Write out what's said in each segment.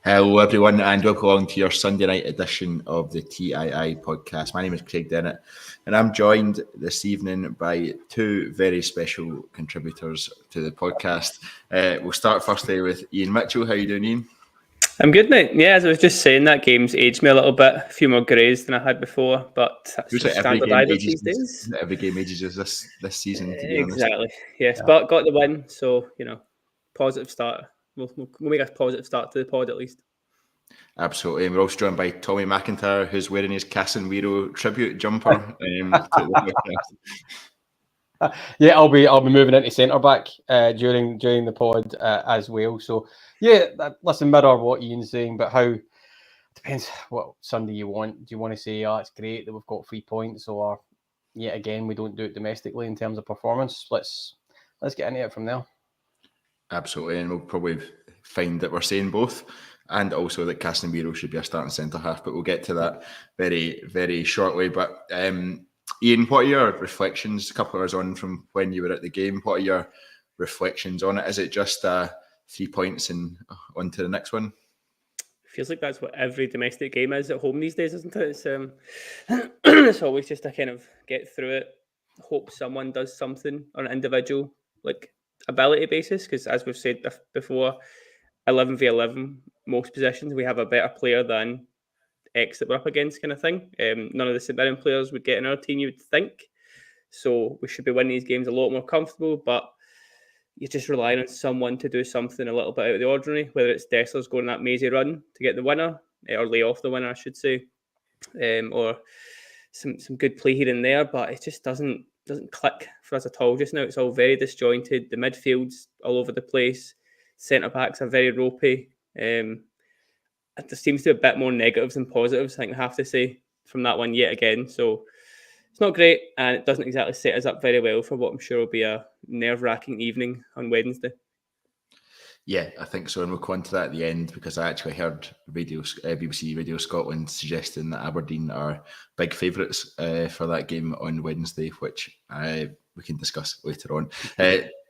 Hello everyone and welcome along to your Sunday night edition of the TII podcast. My name is Craig Dennett and I'm joined this evening by two very special contributors to the podcast. We'll start firstly with Iain Mitchell. How are you doing, Iain? I'm good, mate. Yeah, as I was just saying, that game's aged me a little bit. A few more greys than I had before, but that's just like standard Irish these days. Every game ages this season, to be exactly. honest. Yes, yeah. But got the win, so, positive start. We'll make a positive start to the pod at least. Absolutely. And we're also joined by Tommy McIntyre, who's wearing his Casimiro tribute jumper. Yeah, I'll be moving into centre back during the pod as well. So yeah, listen, mirror what Ian's saying, but how depends what Sunday you want. Do you want to say, it's great that we've got 3 points, or yet again we don't do it domestically in terms of performance? Let's get into it from there. Absolutely, and we'll probably find that we're saying both, and also that Casimiro should be a starting centre half. But we'll get to that very, very shortly. But Iain, what are your reflections a couple of hours on from when you were at the game? What are your reflections on it? Is it just 3 points and on to the next one? Feels like that's what every domestic game is at home these days, isn't it? It's it's always just to kind of get through it, hope someone does something on an individual ability basis, because as we've said before, 11v11 most positions we have a better player than X that we're up against, kind of thing. None of the St Mirren players would get in our team, you would think, so we should be winning these games a lot more comfortable, but you're just relying on someone to do something a little bit out of the ordinary, whether it's Dessler's going that mazy run to get the winner, or lay off the winner, I should say, or some good play here and there, but it just doesn't click for us at all just now. It's all very disjointed. The midfield's all over the place. Centre-backs are very ropey. There seems to be a bit more negatives than positives, I think I have to say, from that one yet again. So it's not great, and it doesn't exactly set us up very well for what I'm sure will be a nerve-wracking evening on Wednesday. Yeah, I think so, and we'll come on to that at the end, because I actually heard BBC Radio Scotland suggesting that Aberdeen are big favourites for that game on Wednesday, which we can discuss later on.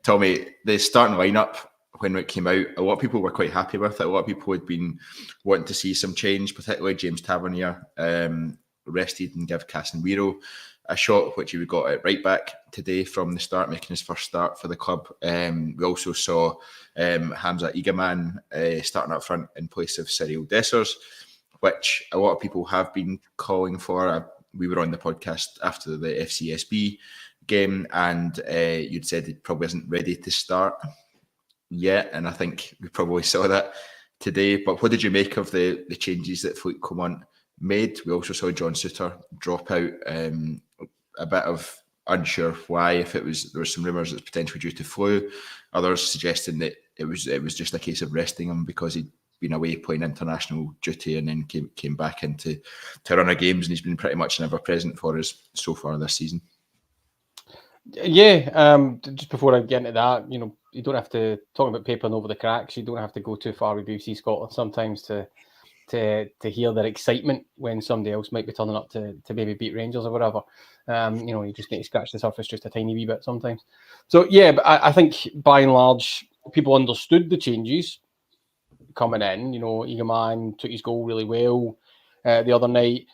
Tommy, the starting lineup, when it came out, a lot of people were quite happy with it. A lot of people had been wanting to see some change, particularly James Tavernier rested and give Casimiro a shot, which he got at right back today from the start, making his first start for the club. We also saw Hamza Igaman starting up front in place of Cyril Dessers, which a lot of people have been calling for. We were on the podcast after the FCSB game, and you'd said he probably isn't ready to start yet, and I think we probably saw that today. But what did you make of the changes that Philippe Clement made? We also saw John Souttar drop out, a bit of unsure why, if there was some rumours it's potentially due to flu, others suggesting that it was just a case of resting him because he'd been away playing international duty and then came back into a run of games, and he's been pretty much never present for us so far this season. Yeah, just before I get into that, you don't have to talk about papering over the cracks. You don't have to go too far with BBC Scotland sometimes to hear their excitement when somebody else might be turning up to maybe beat Rangers or whatever. You just need to scratch the surface just a tiny wee bit sometimes. So yeah, but I think by and large people understood the changes coming in. Igaman took his goal really well the other night.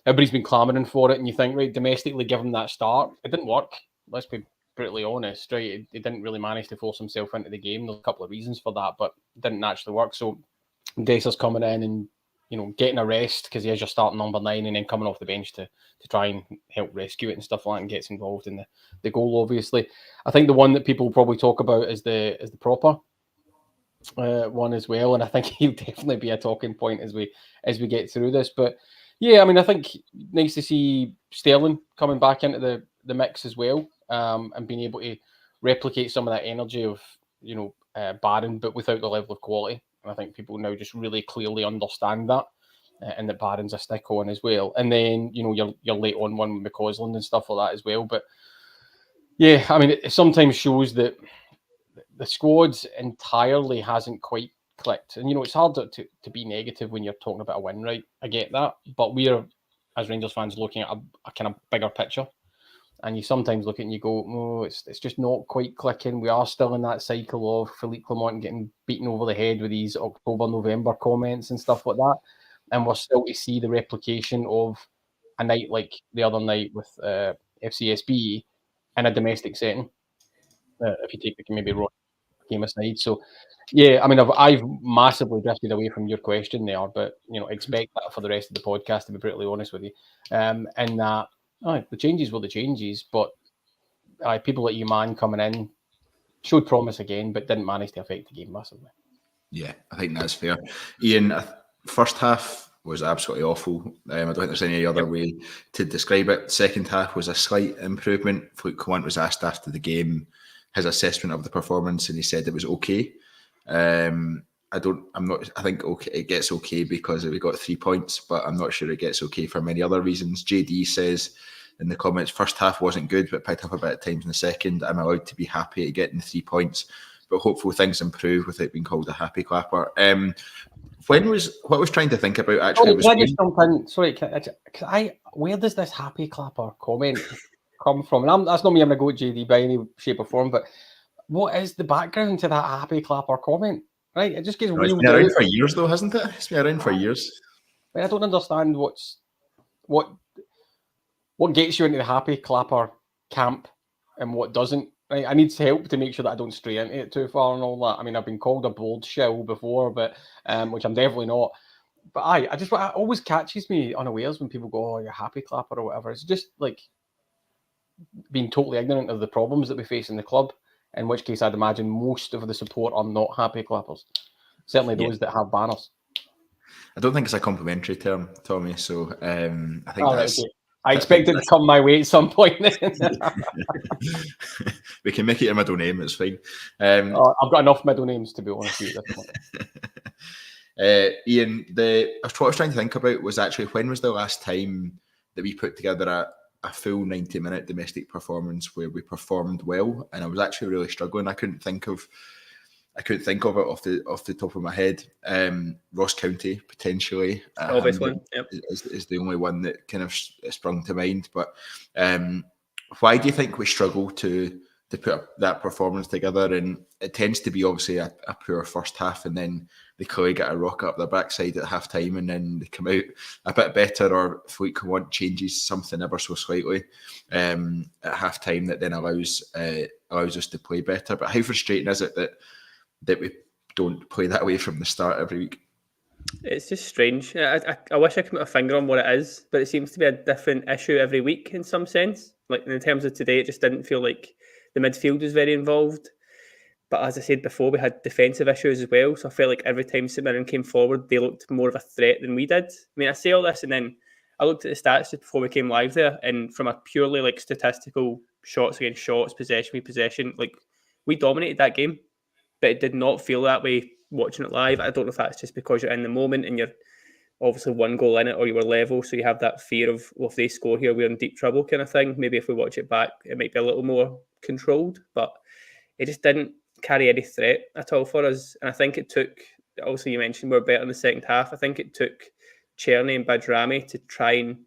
Everybody's been clamouring for it, and you think, right, domestically give him that start. It didn't work. Let's be brutally honest, right? It didn't really manage to force himself into the game. There's a couple of reasons for that, but it didn't actually work. So Dessers coming in and getting a rest because he is your starting number 9, and then coming off the bench to try and help rescue it and stuff like that, and gets involved in the goal, obviously. I think the one that people probably talk about is the proper one as well, and I think he'll definitely be a talking point as we get through this. But yeah, I mean, I think nice to see Sterling coming back into the mix as well, and being able to replicate some of that energy of Barron, but without the level of quality. And I think people now just really clearly understand that, and that Barron's a stick on as well. And then your late on one with McCausland and stuff like that as well. But yeah, I mean, it sometimes shows that the squad entirely hasn't quite clicked. And it's hard to be negative when you're talking about a win, right? I get that, but we're, as Rangers fans, looking at a kind of bigger picture. And you sometimes look at it and you go, oh, it's just not quite clicking. We are still in that cycle of Philippe Clement getting beaten over the head with these October, November comments and stuff like that. And we're still to see the replication of a night like the other night with FCSB in a domestic setting. If you take maybe Roy game aside. So, yeah, I mean, I've massively drifted away from your question there, but, expect that for the rest of the podcast, to be brutally honest with you. And that, the changes were the changes, but people like Diomande coming in showed promise again, but didn't manage to affect the game massively. Yeah, I think that's fair. Iain, first half was absolutely awful. I don't think there's any other way to describe it. Second half was a slight improvement. Philippe Clement was asked after the game his assessment of the performance, and he said it was okay. I think okay, it gets okay because we got 3 points, but I'm not sure it gets okay for many other reasons. JD says in the comments, first half wasn't good, but picked up a bit at times in the second. I'm allowed to be happy at getting the 3 points, but hopefully things improve without being called a happy clapper. What I was trying to think about actually was... where does this happy clapper comment come from? And that's not me, I'm going to go at JD by any shape or form, but what is the background to that happy clapper comment? Right? It just gets wheeled out. It's been around for years though, hasn't it? It's been around for years. I don't understand what gets you into the happy clapper camp and what doesn't. Right? I need help to make sure that I don't stray into it too far and all that. I mean, I've been called a bold shill before, but which I'm definitely not. But it always catches me unawares when people go, "Oh, you're a happy clapper" or whatever. It's just like being totally ignorant of the problems that we face in the club. In which case, I'd imagine most of the support are not happy clappers. Certainly those that have banners. I don't think it's a complimentary term, Tommy. So I think that's. Okay. I expect it to come my way at some point. We can make it a middle name. It's fine. I've got enough middle names, to be honest with you. Iain, what I was trying to think about was actually when was the last time that we put together a full 90-minute domestic performance where we performed well, and I was actually really struggling. I couldn't think of it off the top of my head. Ross County potentially, obvious one, is the only one that kind of sprung to mind. But why do you think we struggle to put that performance together? And it tends to be obviously a poor first half, and then they clearly get a rock up their backside at half time, and then they come out a bit better, or Philippe Clement changes something ever so slightly at half time that then allows us to play better. But how frustrating is it that we don't play that way from the start every week? It's just strange. I wish I could put a finger on what it is, but it seems to be a different issue every week in some sense. Like in terms of today, it just didn't feel like the midfield was very involved. But as I said before, we had defensive issues as well. So I felt like every time St Mirren came forward, they looked more of a threat than we did. I mean, I say all this, and then I looked at the stats just before we came live there, and from a purely like statistical shots against shots, possession, like we dominated that game. But it did not feel that way watching it live. I don't know if that's just because you're in the moment and you're obviously one goal in it, or you were level, so you have that fear of, well, if they score here, we're in deep trouble kind of thing. Maybe if we watch it back, it might be a little more controlled, but it just didn't carry any threat at all for us. And I think it took, obviously you mentioned we're better in the second half, I think it took Cerny and Pittodrie to try and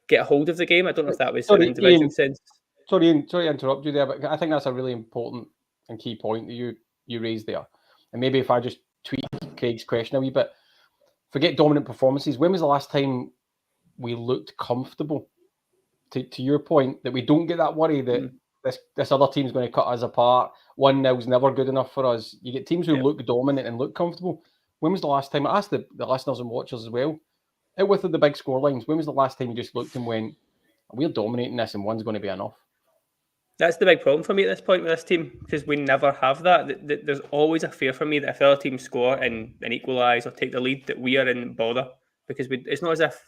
get a hold of the game. I don't know if that was an individual sense. Sorry to interrupt you there, but I think that's a really important and key point that you raised there. And maybe if I just tweak Craig's question a wee bit, forget dominant performances. When was the last time we looked comfortable? To your point, that we don't get that worry that this other team's going to cut us apart. 1-0's never good enough for us. You get teams who look dominant and look comfortable. When was the last time? I asked the listeners and watchers as well, out with the big scorelines, when was the last time you just looked and went, we're dominating this and one's going to be enough? That's the big problem for me at this point with this team, because we never have that. There's always a fear for me that if other teams score and equalise or take the lead, that we are in bother, because it's not as if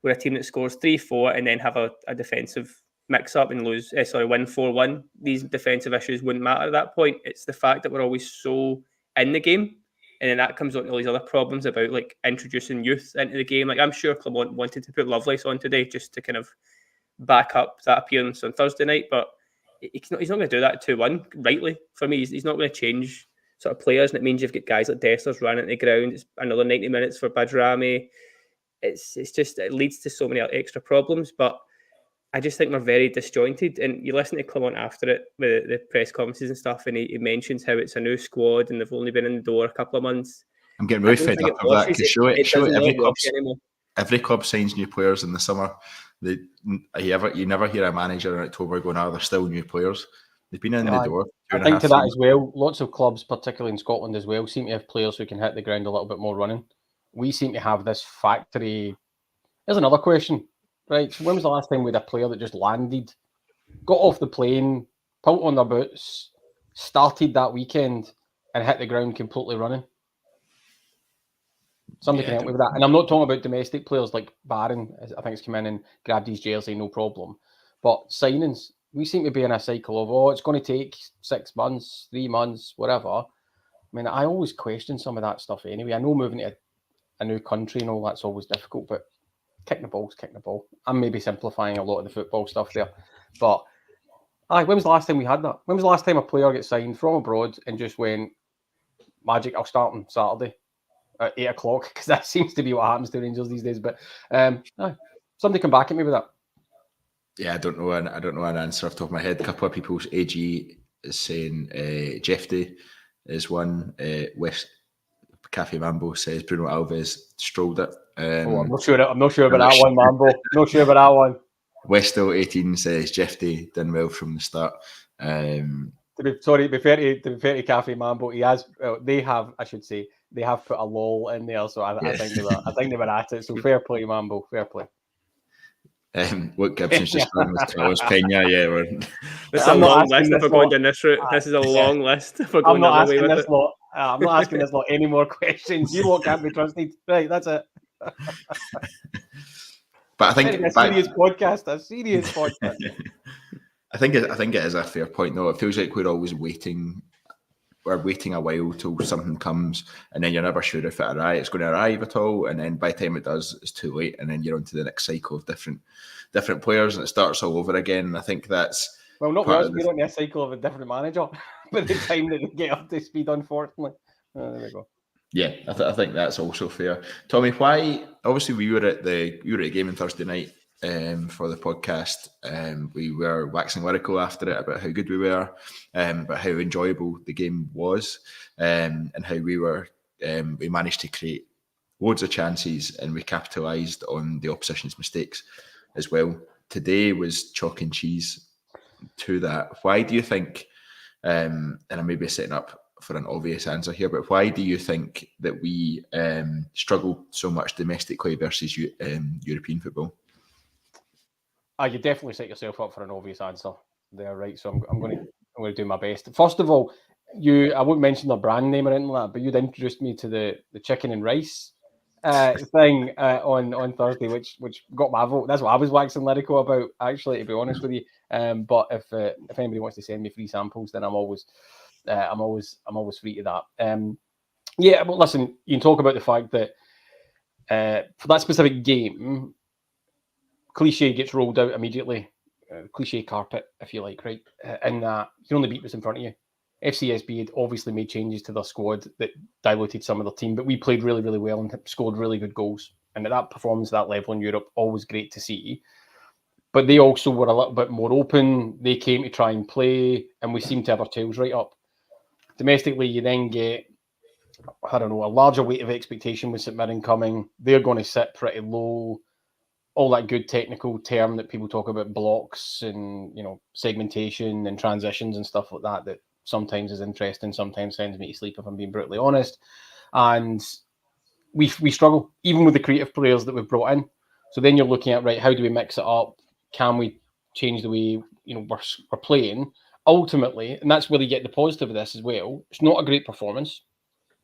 we're a team that scores 3-4 and then have a defensive mix-up and win 4-1. These defensive issues wouldn't matter at that point. It's the fact that we're always so in the game, and then that comes on to all these other problems about like introducing youth into the game. Like I'm sure Clement wanted to put Lovelace on today just to kind of back up that appearance on Thursday night, but he's not going to do that 2-1, rightly, for me. He's not going to change sort of players, and it means you've got guys like Desslers running at the ground. It's another 90 minutes for Pittodrie. It's just, it leads to so many extra problems, but I just think we're very disjointed. And you listen to Clement after it with the press conferences and stuff, and he mentions how it's a new squad and they've only been in the door a couple of months. I'm getting really fed up of that because it does not wash anymore. Every club signs new players in the summer. You never hear a manager in October going, "Oh, they're still new players." They've been in the door. I think to that as well, lots of clubs, particularly in Scotland as well, seem to have players who can hit the ground a little bit more running. We seem to have this factory. Here's another question, right? So when was the last time we had a player that just landed, got off the plane, put on their boots, started that weekend, and hit the ground completely running? Somebody can help me with that. And I'm not talking about domestic players like Barron, I think, has come in and grabbed his jersey, no problem. But signings, we seem to be in a cycle of, it's going to take 6 months, 3 months, whatever. I mean, I always question some of that stuff anyway. I know moving to a new country and all that's always difficult, but kicking the ball. I'm maybe simplifying a lot of the football stuff there. But when was the last time we had that? When was the last time a player got signed from abroad and just went, magic, I'll start on Saturday at 8 o'clock? Because that seems to be what happens to Rangers these days. But somebody come back at me with that. Yeah, I don't know an answer off the top of my head. A couple of people's AG is saying Jeff Day is one. West Cafe Mambo says Bruno Alves strolled it. I'm not sure about that one, Mambo. Not sure about that one. Westall 18 says Jeff Day done well from the start. To be fair to Cafe Mambo, they have put a lol in there, so I think they were at it. So fair play, Mambo, fair play. What Gibson's just done with Carlos Pena, This is a long list if we're going down this route. This is a long list if we're going that way with it. I'm not asking this lot any more questions. You lot can't be trusted. Right, that's it. But I think a serious podcast. I think it is a fair point, though. It feels like we're always waiting. We're waiting a while till something comes, and then you're never sure if it's going to arrive at all. And then by the time it does, it's too late, and then you're on to the next cycle of different players, and it starts all over again. And I think that's not us. We're on a cycle of a different manager by the time that they get up to speed. Unfortunately, there we go. Yeah, I think that's also fair. Tommy, why? Obviously, we were at the game on Thursday night for the podcast. We were waxing lyrical after it about how good we were, about how enjoyable the game was, and how we managed to create loads of chances and we capitalised on the opposition's mistakes as well. Today was chalk and cheese to that. Why do you think, and I may be setting up for an obvious answer here, but why do you think that we struggle so much domestically versus European football? You definitely set yourself up for an obvious answer there, right? So I'm going to do my best. First of all, I won't mention the brand name or anything like that, but you'd introduced me to the chicken and rice thing on Thursday, which got my vote. That's what I was waxing lyrical about, actually, to be honest with you. But if anybody wants to send me free samples, then I'm always free to that. But listen, you can talk about the fact that for that specific game, cliche gets rolled out immediately. Cliche carpet, if you like, right? And you can only beat what's in front of you. FCSB had obviously made changes to their squad that diluted some of their team, but we played really, really well and scored really good goals. And at that performance, that level in Europe, always great to see. But they also were a little bit more open. They came to try and play, and we seemed to have our tails right up. Domestically, you then get, a larger weight of expectation with St Mirren coming. They're going to sit pretty low. All that good technical term that people talk about, blocks and segmentation and transitions and stuff like that sometimes is interesting, sometimes sends me to sleep if I'm being brutally honest. And we struggle, even with the creative players that we've brought in. So then you're looking at, right, how do we mix it up? Can we change the way we're playing? Ultimately, and that's where you get the positive of this as well, it's not a great performance,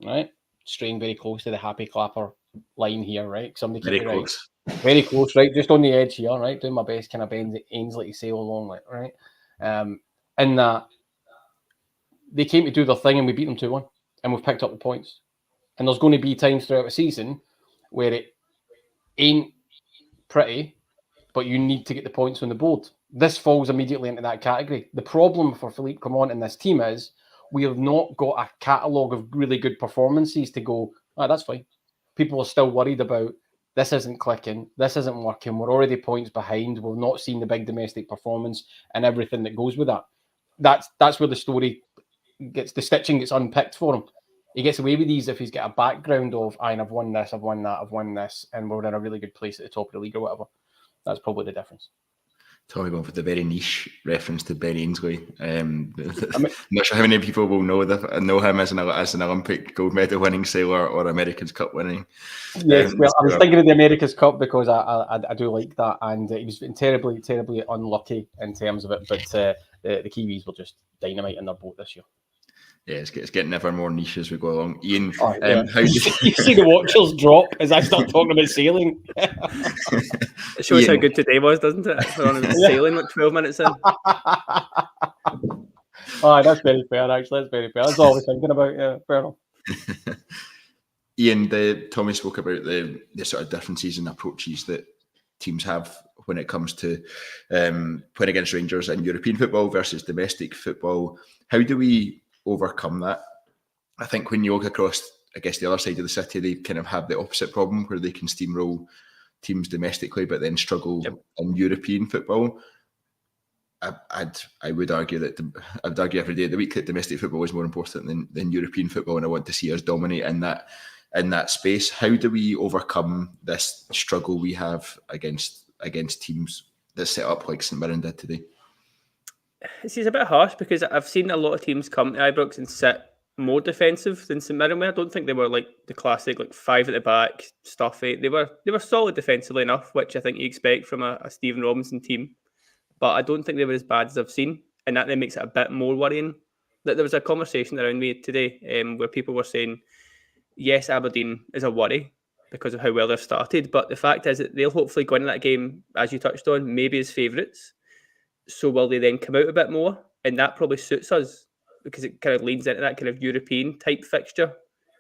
right? Straying very close to the happy clapper line here, right? Somebody keep me right. Very close, right? Just on the edge here, right? Doing my best, kind of bend Ainsley to sail along, like, right? And that they came to do their thing and we beat them 2-1 and we've picked up the points. And there's going to be times throughout the season where it ain't pretty, but you need to get the points on the board. This falls immediately into that category. The problem for Philippe Clement and this team is we have not got a catalogue of really good performances to go, that's fine. People are still worried about this isn't clicking, this isn't working, we're already points behind, we've not seen the big domestic performance and everything that goes with that. That's where the story the stitching gets unpicked for him. He gets away with these if he's got a background of, I've won this, I've won that, I've won this, and we're in a really good place at the top of the league or whatever. That's probably the difference. Tommy went with the very niche reference to Ben Ainslie. I'm not sure how many people will know him as an Olympic gold medal winning sailor or America's Cup winning. Yes, well, I was thinking of the America's Cup because I do like that, and he was terribly, terribly unlucky in terms of it. But the Kiwis were just dynamite in their boat this year. Yeah, it's getting ever more niche as we go along. Iain, how do you see the watchers drop as I start talking about sailing? It shows how good today was, doesn't it? We're on sailing like 12 minutes in. That's very fair, actually. That's very fair. That's all I was thinking about. Yeah, fair enough. Iain, Tommy spoke about the sort of differences in approaches that teams have when it comes to playing against Rangers in European football versus domestic football. How do we overcome that? I think when you look across, I guess, the other side of the city, they kind of have the opposite problem where they can steamroll teams domestically but then struggle in European football. I would argue that I'd argue every day of the week that domestic football is more important than European football, and I want to see us dominate in that space. How do we overcome this struggle we have against teams that set up like St Mirren did today? It's a bit harsh because I've seen a lot of teams come to Ibrox and sit more defensive than St Mirren. I don't think they were like the classic like five at the back, stuffy. They were solid defensively enough, which I think you expect from a Stephen Robinson team. But I don't think they were as bad as I've seen, and that then makes it a bit more worrying. That there was a conversation around me today where people were saying, yes, Aberdeen is a worry because of how well they've started, but the fact is that they'll hopefully go into that game, as you touched on, maybe as favourites. So will they then come out a bit more? And that probably suits us because it kind of leans into that kind of European type fixture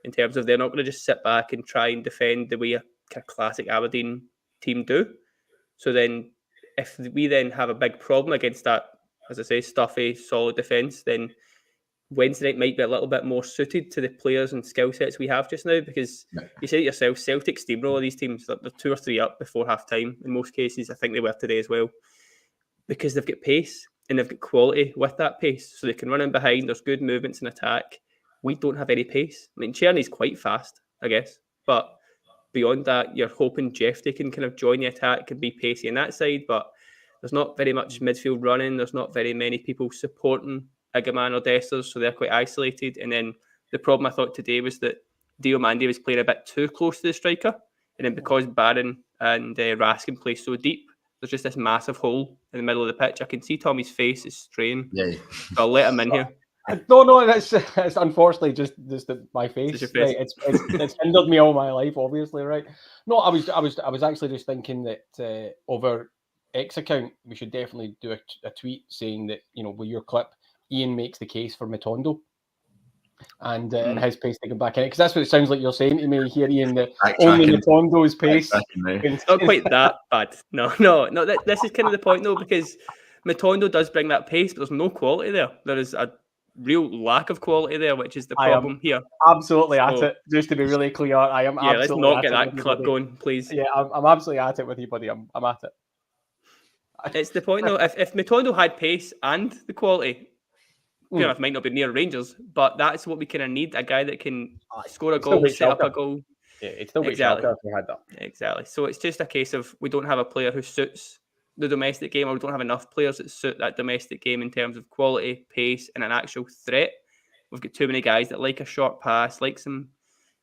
in terms of they're not going to just sit back and try and defend the way a kind of classic Aberdeen team do. So then if we then have a big problem against that, as I say, stuffy, solid defence, then Wednesday night might be a little bit more suited to the players and skill sets we have just now, because you say it yourself, Celtic steamroller these teams, they're 2 or 3 up before half time in most cases. I think they were today as well, because they've got pace and they've got quality with that pace, so they can run in behind. There's good movements in attack. We don't have any pace. I mean, Cerny's quite fast, I guess, but beyond that, you're hoping Jeffrey can kind of join the attack and be pacey on that side, but there's not very much midfield running. There's not very many people supporting Igaman or Dessers, so they're quite isolated. And then the problem I thought today was that Diomande was playing a bit too close to the striker, and then because Barron and Raskin play so deep, there's just this massive hole in the middle of the pitch. I can see Tommy's face is straying. Yeah. So I'll let him in here. No, that's unfortunately just my face. Right? It's hindered me all my life, obviously, right? No, I was actually just thinking that over X account we should definitely do a tweet saying that, you know, with your clip, Iain makes the case for Matondo and his pace to come back in it, because that's what it sounds like you're saying to me here, Iain, that only Matondo's pace. It's not quite that bad. No. This is kind of the point though, because Matondo does bring that pace, but there's no quality there. There is a real lack of quality there, which is the problem here. Absolutely at it. Just to be really clear, I am. Yeah, let's not get that clip going, please. Yeah, I'm absolutely at it with you, buddy. I'm at it. It's the point though. If Matondo had pace and the quality, fair enough, might not be near Rangers, but that's what we kind of need. A guy that can score a goal, set up a goal. Yeah, it's still exactly if we had that. Exactly. So it's just a case of we don't have a player who suits the domestic game, or we don't have enough players that suit that domestic game in terms of quality, pace, and an actual threat. We've got too many guys that like a short pass, like some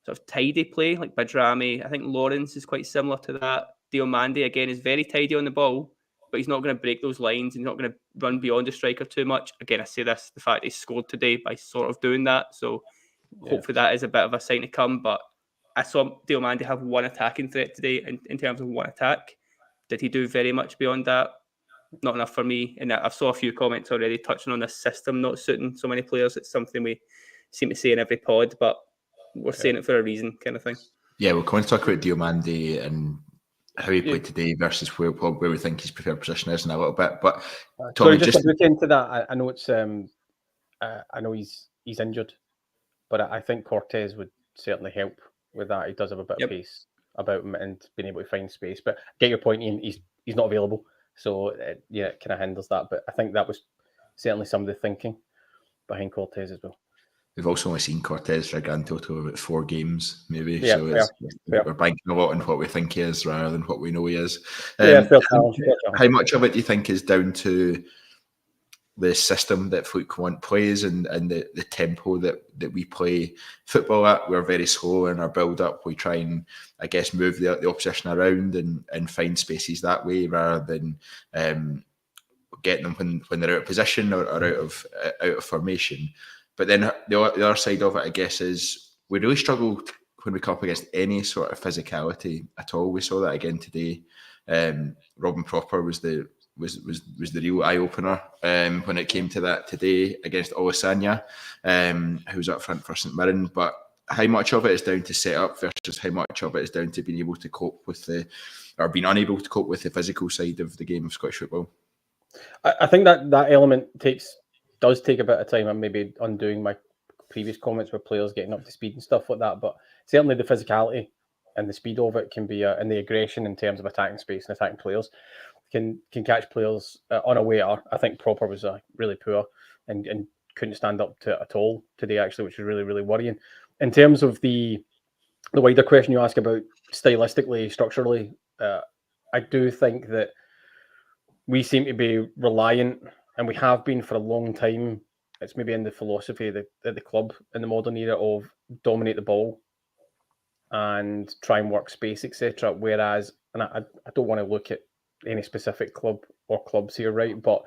sort of tidy play, like Badrami. I think Lawrence is quite similar to that. Diomande, again, is very tidy on the ball, but he's not going to break those lines. He's not going to run beyond the striker too much. Again, I say this, the fact he scored today by sort of doing that. So hopefully that is a bit of a sign to come. But I saw Diomande have one attacking threat today in terms of one attack. Did he do very much beyond that? Not enough for me. And I've saw a few comments already touching on this system not suiting so many players. It's something we seem to say in every pod, but we're saying it for a reason, kind of thing. Yeah, we're going to talk about Diomande and how he played today versus where we think his preferred position is in a little bit. But Tommy, just to look into that, I know it's I know he's injured, but I think Cortez would certainly help with that. He does have a bit of pace. about him and being able to find space. But get your point, Ian. He's not available, so yeah, it kind of hinders that. But I think that was certainly some of the thinking behind Cortez as well. We've also only seen Cortez for a grand total of about 4 games, maybe. Yeah, So fair. we're banking a lot on what we think he is rather than what we know he is. Fair how much of it do you think is down to the system that Philippe Clement plays and the tempo that we play football at? We're very slow in our build-up. We try and, I guess, move the opposition around and find spaces that way rather than getting them when they're out of position or out of formation. But then the other side of it, I guess, is we really struggle when we come up against any sort of physicality at all. We saw that again today. Robin Proper was the real eye opener when it came to that today against Olasanya, who was up front for St Mirren. But how much of it is down to set up versus how much of it is down to being able to cope with being unable to cope with the physical side of the game of Scottish football? I think that element does take a bit of time. I'm maybe undoing my previous comments with players getting up to speed and stuff like that. But certainly the physicality and the speed of it can be, and the aggression in terms of attacking space and attacking players can catch players unaware. I think Proper was really poor and couldn't stand up to it at all today, actually, which is really, really worrying. In terms of the wider question you ask about stylistically, structurally, I do think that we seem to be reliant, and we have been for a long time. It's maybe in the philosophy at the club in the modern era of dominate the ball and try and work space, etc. Whereas, and I don't want to look at any specific club or clubs here, right? But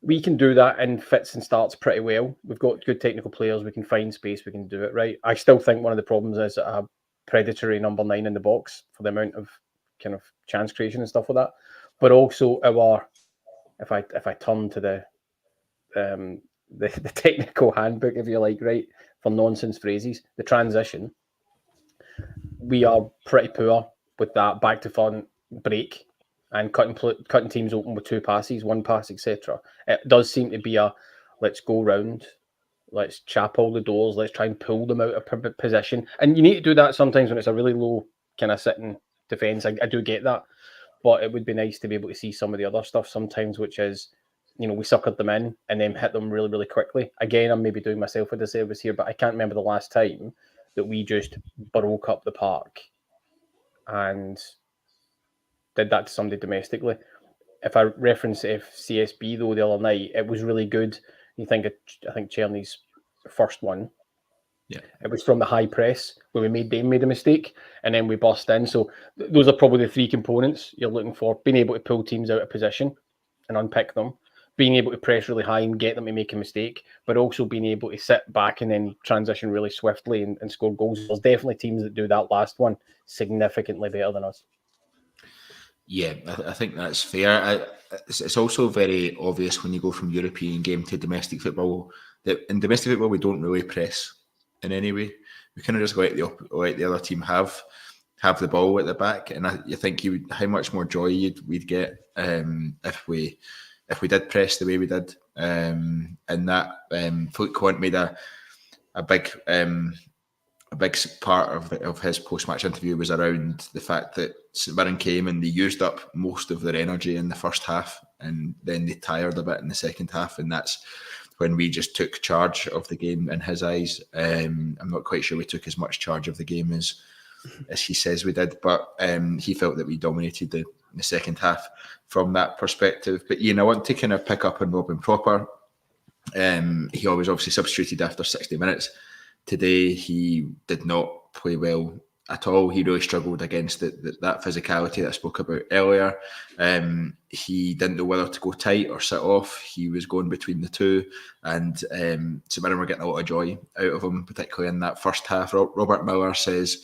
we can do that in fits and starts pretty well. We've got good technical players. We can find space. We can do it, right? I still think one of the problems is a predatory number 9 in the box for the amount of kind of chance creation and stuff like that. But also if I turn to the technical handbook, if you like, right, for nonsense phrases, the transition, we are pretty poor with that back to front break and cutting teams open with 2 passes, 1 pass, etc. It does seem to be let's go round, let's chap all the doors, let's try and pull them out of position. And you need to do that sometimes when it's a really low kind of sitting defence. I do get that. But it would be nice to be able to see some of the other stuff sometimes, which is, we suckered them in and then hit them really, really quickly. Again, I'm maybe doing myself a disservice here, but I can't remember the last time that we just broke up the park and did that to somebody domestically. If I reference CSB, though, the other night, it was really good. I think Cerny's first one. Yeah, it was from the high press where they made a mistake and then we burst in. So those are probably the 3 components you're looking for: being able to pull teams out of position and unpick them, being able to press really high and get them to make a mistake, but also being able to sit back and then transition really swiftly and score goals. There's definitely teams that do that last one significantly better than us. Yeah, I think that's fair. It's also very obvious when you go from European game to domestic football that in domestic football we don't really press in any way. We kind of just let the other team have the ball at the back, and I think how much more joy we'd get if we did press the way we did, and that Philippe Clement made a big part of his post-match interview was around the fact that St Mirren came and they used up most of their energy in the first half, and then they tired a bit in the second half, and that's when we just took charge of the game in his eyes. I'm not quite sure we took as much charge of the game as he says we did, but he felt that we dominated the second half from that perspective. But I want to kind of pick up on Robin Proper. He always obviously substituted after 60 minutes. Today he did not play well at all. He really struggled against that physicality that I spoke about earlier. He didn't know whether to go tight or sit off. He was going between the two, and St Mirren were getting a lot of joy out of him, particularly in that first half. Robert Miller says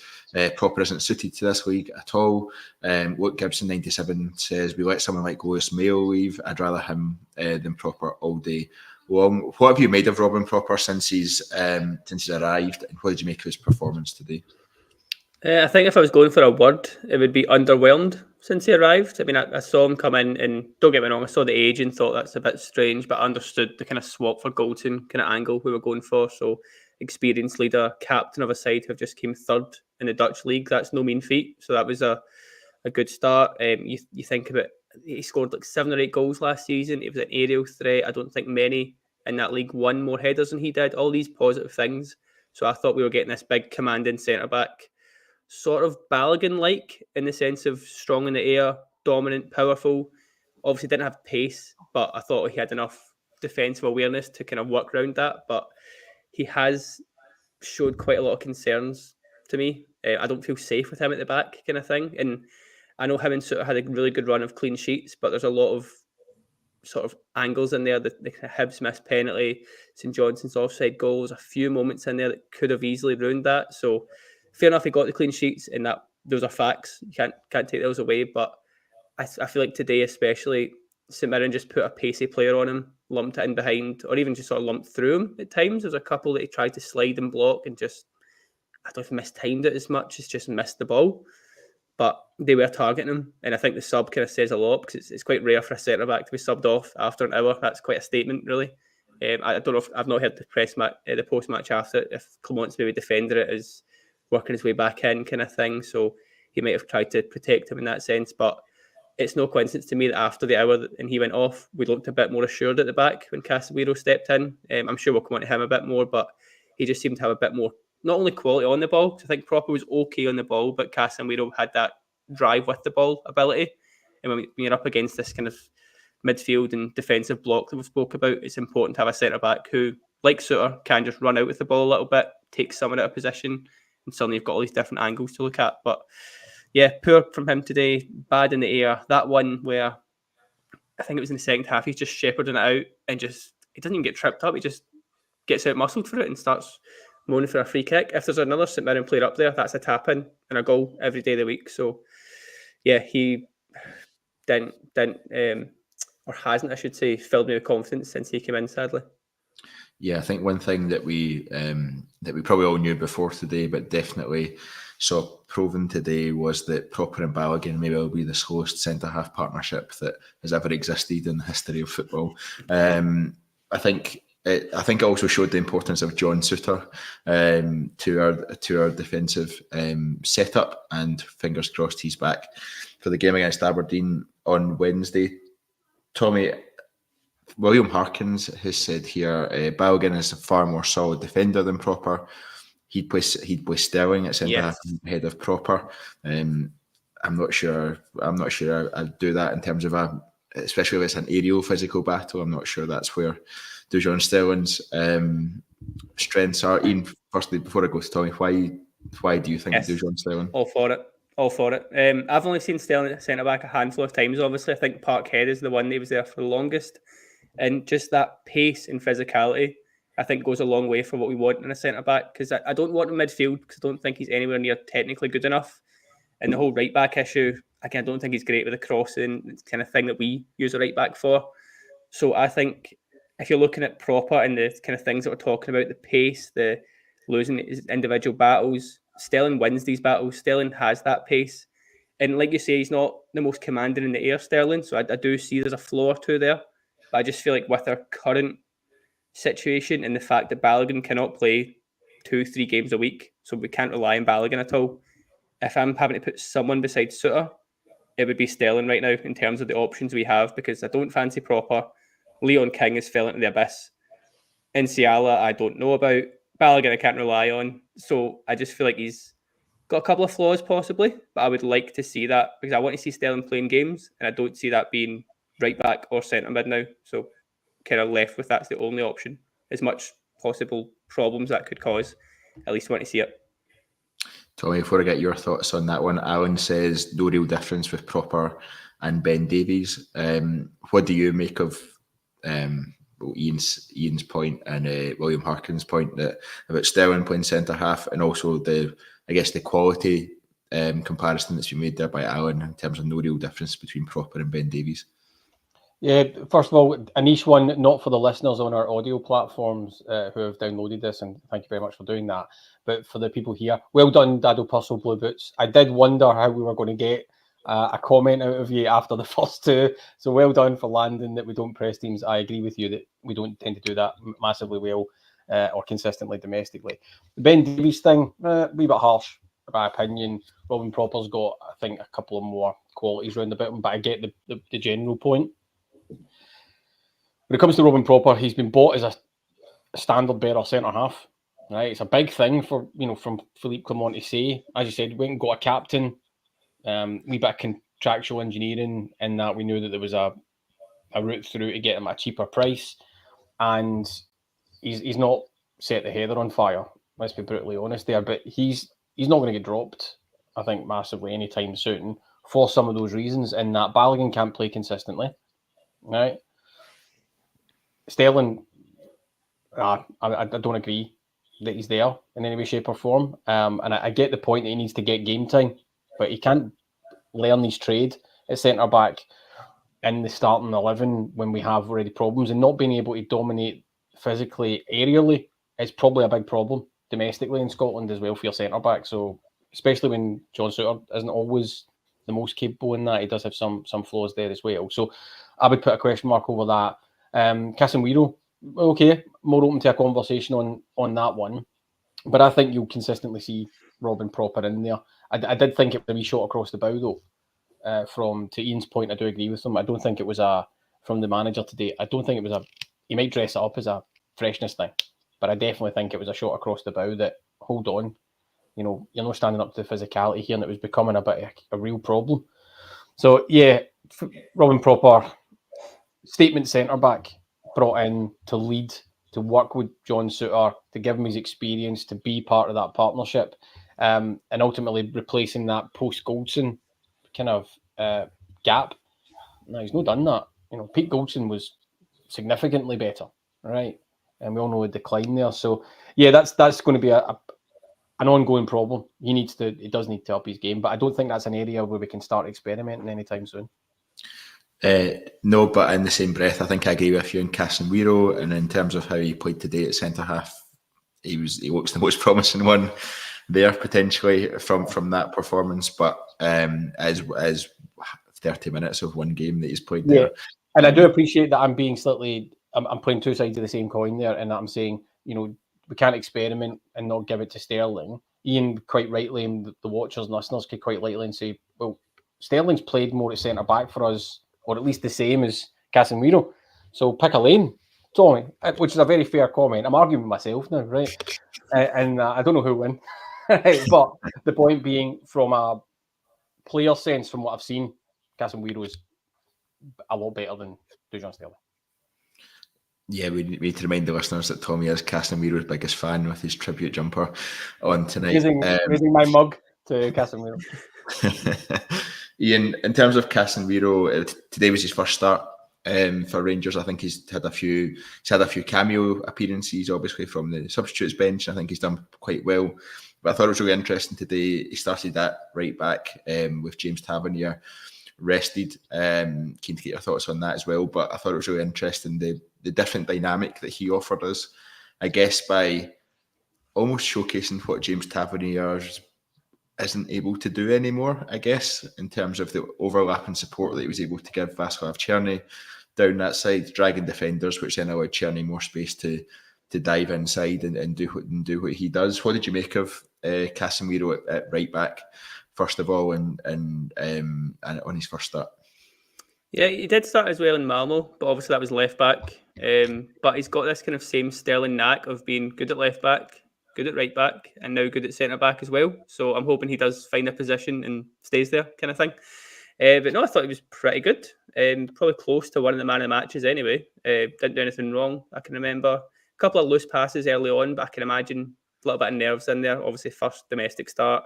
Proper isn't suited to this league at all. Luke Gibson 97 says we let someone like Lewis Mayo leave. I'd rather him than Proper all day long. What have you made of Robin Proper since he's arrived, and what did you make of his performance today? I think if I was going for a word, it would be underwhelmed since he arrived. I mean, I saw him come in, and don't get me wrong, I saw the age and thought that's a bit strange, but I understood the kind of swap for Goldson kind of angle we were going for. So experienced leader, captain of a side who have just came third in the Dutch league. That's no mean feat. So that was a good start. You think about, he scored like 7 or 8 goals last season. He was an aerial threat. I don't think many in that league won more headers than he did. All these positive things. So I thought we were getting this big commanding centre back, sort of Balogun-like in the sense of strong in the air, dominant, powerful. Obviously didn't have pace, but I thought he had enough defensive awareness to kind of work around that. But he has showed quite a lot of concerns to me. I don't feel safe with him at the back, kind of thing. And I know him and Suter had a really good run of clean sheets, but there's a lot of sort of angles in there. The Hibs missed penalty, St Johnson's offside goals, a few moments in there that could have easily ruined that. So fair enough, he got the clean sheets, and that those are facts. You can't take those away. But I feel like today, especially, St Mirren just put a pacey player on him, lumped it in behind, or even just sort of lumped through him at times. There's a couple that he tried to slide and block and just, I don't know if he mistimed it as much as just missed the ball. But they were targeting him, and I think the sub kind of says a lot, because it's quite rare for a centre back to be subbed off after an hour. That's quite a statement, really. I don't know if I've not heard the post match after, if Clement's maybe defended it as working his way back in, kind of thing. So he might have tried to protect him in that sense. But it's no coincidence to me that after the hour and he went off, we looked a bit more assured at the back when Casimiro stepped in. I'm sure we'll come on to him a bit more, but he just seemed to have a bit more, not only quality on the ball, because I think Proper was okay on the ball, but Casimiro had that drive with the ball ability. And when you're up against this kind of midfield and defensive block that we spoke about, it's important to have a centre-back who, like Suter, can just run out with the ball a little bit, take someone out of position, and suddenly you've got all these different angles to look at. But yeah, poor from him today, bad in the air. That one where I think it was in the second half, he's just shepherding it out and just, he doesn't even get tripped up, he just gets out muscled for it and starts moaning for a free kick. If there's another St Mirren player up there, that's a tap in and a goal every day of the week. So yeah, he didn't or hasn't, I should say, filled me with confidence since he came in, sadly. Yeah, I think one thing that we probably all knew before today, but definitely saw proven today, was that Proper and Balogun maybe will be the slowest centre-half partnership that has ever existed in the history of football. I think it also showed the importance of John Suter to our defensive setup, and fingers crossed he's back for the game against Aberdeen on Wednesday. Tommy, William Harkins has said here, Balogun is a far more solid defender than Proper. He'd play Sterling at centre half ahead of Proper. I'm not sure I'd do that in terms of especially if it's an aerial physical battle. I'm not sure that's where Dujon Sterling's strengths are. Iain, firstly, before I go to Tommy, why do you think Dujon Sterling? All for it. I've only seen Sterling at centre back a handful of times. Obviously, I think Parkhead is the one that was there for the longest, and just that pace and physicality, I think, goes a long way for what we want in a centre back. Because I don't want him midfield, because I don't think he's anywhere near technically good enough. And the whole right back issue, again, I don't think he's great with the crossing kind of thing that we use a right back for. So I think if you're looking at Proper and the kind of things that we're talking about, the pace, the losing his individual battles, Sterling wins these battles. Sterling has that pace. And like you say, he's not the most commanding in the air, Sterling. So I do see there's a flaw or two there. But I just feel like with our current situation and the fact that Balogun cannot play 2-3 games a week, so we can't rely on Balogun at all. If I'm having to put someone beside Suter, it would be Sterling right now in terms of the options we have, because I don't fancy Proper. Leon King has fell into the abyss. Nsiala, I don't know about. Balogun, I can't rely on. So I just feel like he's got a couple of flaws possibly, but I would like to see that, because I want to see Sterling playing games, and I don't see that being right back or centre mid now. So kind of left with that's the only option. As much possible problems that could cause, at least want to see it. Tommy, before I get your thoughts on that one, Alan says no real difference with Proper and Ben Davies. What do you make of Iain's point and William Harkin's point that about Sterling playing centre half, and also the quality comparison that's been made there by Alan in terms of no real difference between Proper and Ben Davies? Yeah, first of all, a niche one, not for the listeners on our audio platforms who have downloaded this, and thank you very much for doing that. But for the people here, well done, Dado Purcell Blue Boots. I did wonder how we were going to get a comment out of you after the first two. So well done for landing that we don't press teams. I agree with you that we don't tend to do that massively well. or consistently domestically. The Ben Davies thing, a wee bit harsh, in my opinion. Robin Proper's got, I think, a couple of more qualities round about him, but I get the general point. When it comes to Robin Proper, he's been bought as a standard bearer centre half. Right, it's a big thing for from Philippe Clement to say. As you said, we went and got a captain. Wee bit of contractual engineering in that we knew that there was a route through to get him at a cheaper price, and he's not set the heather on fire. Let's be brutally honest there, but he's not going to get dropped, I think, massively anytime soon for some of those reasons. In that Balogun can't play consistently, right? Sterling, I don't agree that he's there in any way, shape, or form. And I get the point that he needs to get game time, but he can't learn his trade at centre back in the starting 11 when we have already problems, and not being able to dominate physically aerially is probably a big problem domestically in Scotland as well for your centre back. So especially when John Souttar isn't always the most capable in that, he does have some flaws there as well. So I would put a question mark over that. Casimiro, okay, more open to a conversation on that one, but I think you'll consistently see Robin Proper in there. I did think it was a wee shot across the bow though. To Ian's point, I do agree with him. I don't think it was from the manager today. I don't think it was he might dress it up as a freshness thing, but I definitely think it was a shot across the bow that, hold on, you're not standing up to the physicality here, and it was becoming a bit of a real problem. So yeah, Robin Proper, statement centre back, brought in to lead, to work with John Souttar, to give him his experience, to be part of that partnership, and ultimately replacing that post-Goldson kind of gap. No, he's not done that. Pete Goldson was significantly better, right? And we all know the decline there. So yeah, that's going to be an ongoing problem. He does need to up his game, but I don't think that's an area where we can start experimenting anytime soon. No, but in the same breath, I think I agree with you on Casimiro, and in terms of how he played today at centre half, he looks the most promising one there potentially from that performance. But as 30 minutes of one game that he's played there, and I do appreciate that I'm being slightly. I'm playing two sides of the same coin there, and that I'm saying we can't experiment and not give it to Sterling. Ian quite rightly, and the watchers and listeners could quite rightly and say, well, Sterling's played more at centre back for us, or at least the same as Casimiro. So pick a lane, Tommy, which is a very fair comment. I'm arguing with myself now, right? And I don't know who win. But the point being, from a player sense, from what I've seen, Casimiro is a lot better than Dujon Sterling. Yeah, we need to remind the listeners that Tommy is Casimiro's biggest fan with his tribute jumper on tonight. Raising my mug to Casimiro. Ian, in terms of Casimiro, today was his first start for Rangers. I think he's had a few cameo appearances, obviously from the substitutes bench. I think he's done quite well. But I thought it was really interesting today. He started at right back with James Tavernier rested. Keen to get your thoughts on that as well. But I thought it was really interesting the different dynamic that he offered us, I guess, by almost showcasing what James Tavernier isn't able to do anymore, I guess, in terms of the overlapping support that he was able to give Václav Cerny down that side, dragging defenders, which then allowed Cerny more space to dive inside and do what he does. What did you make of Casimiro at right back, first of all, and on his first start? Yeah, he did start as well in Malmo, but obviously that was left back. But he's got this kind of same Sterling knack of being good at left back, good at right back, and now good at centre back as well. So I'm hoping he does find a position and stays there, kind of thing. But no, I thought he was pretty good. Probably close to one of the man of the matches anyway. Didn't do anything wrong. I can remember a couple of loose passes early on, but I can imagine a little bit of nerves in there. Obviously, first domestic start.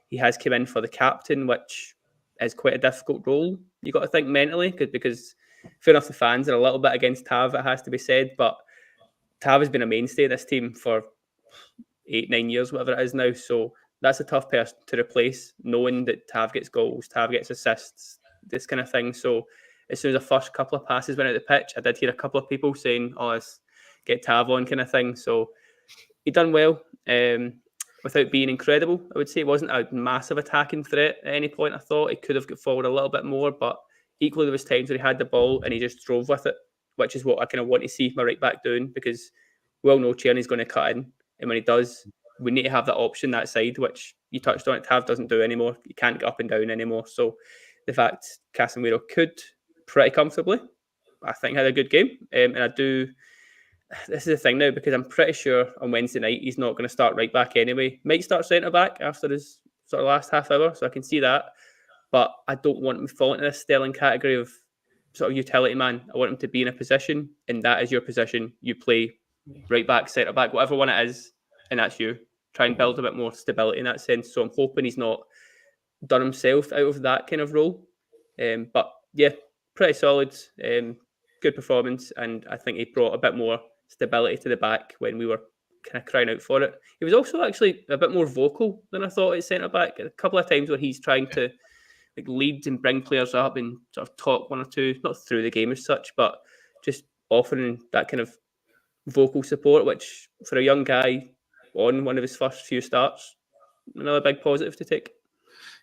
He has come in for the captain, which is quite a difficult role. You got to think mentally, because fair enough, the fans are a little bit against Tav, it has to be said, but Tav has been a mainstay of this team for 8-9 years, whatever it is now. So that's a tough person to replace, knowing that Tav gets goals, Tav gets assists, this kind of thing. So as soon as the first couple of passes went out the pitch, I did hear a couple of people saying, "Oh, let's get Tav on," kind of thing. So he done well. Without being incredible, I would say it wasn't a massive attacking threat at any point. I thought he could have got forward a little bit more, but equally there was times where he had the ball and he just drove with it, which is what I kind of want to see my right back doing, because we all know Cerny's going to cut in, and when he does, we need to have that option, that side, which you touched on, Tav doesn't do anymore. You can't get up and down anymore. So the fact Casimiro could pretty comfortably, I think, had a good game. And I do, this is the thing now, because I'm pretty sure on Wednesday night he's not going to start right back anyway. Might start centre back after his sort of last half hour, so I can see that. But I don't want him to fall into this Sterling category of sort of utility man. I want him to be in a position, and that is your position. You play right back, centre back, whatever one it is, and that's you. Try and build a bit more stability in that sense. So I'm hoping he's not done himself out of that kind of role. But yeah, pretty solid, good performance, and I think he brought a bit more stability to the back when we were kind of crying out for it. He was also actually a bit more vocal than I thought at centre back. A couple of times where he's trying to like lead and bring players up and sort of talk one or two, not through the game as such, but just offering that kind of vocal support, which for a young guy on one of his first few starts, another big positive to take.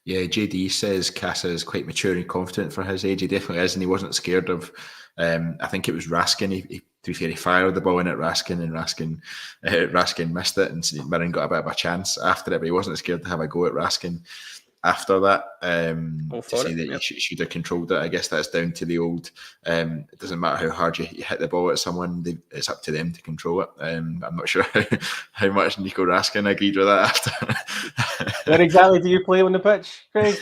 Yeah, JD says Casa is quite mature and confident for his age. He definitely is, and he wasn't scared of. I think it was Raskin. To be fair, he fired the ball in at Raskin, and Raskin missed it, and St Mirren got a bit of a chance after it, but he wasn't scared to have a go at Raskin after that. To say that you should have controlled it. I guess that's down to the old. It doesn't matter how hard you hit the ball at someone; it's up to them to control it. I'm not sure how much Nico Raskin agreed with that after. Where exactly do you play on the pitch, Craig?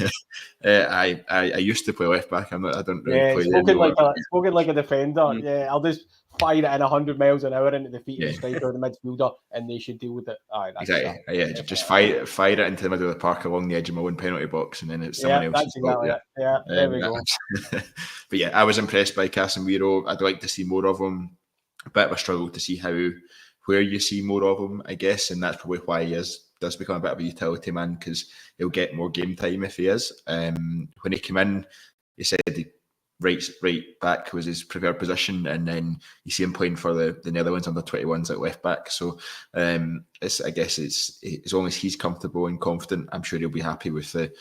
I used to play left back. I don't really play. Spoken like a defender. Yeah, I'll just fire it in 100 miles an hour into the feet of the striker or the midfielder, and they should deal with it. Exactly. Yeah, just fire it into the middle of the park along the edge of my own penalty box, and then it's someone else's. That's exactly it. Yeah, there we go. But yeah, I was impressed by Casimiro. I'd like to see more of him. A bit of a struggle to see where you see more of him, I guess, and that's probably why he does become a bit of a utility man, because he'll get more game time if he is. When he came in, he said right back was his preferred position, and then you see him playing for the Netherlands under 21s at left back. So I guess it's as long as he's comfortable and confident, I'm sure he'll be happy with to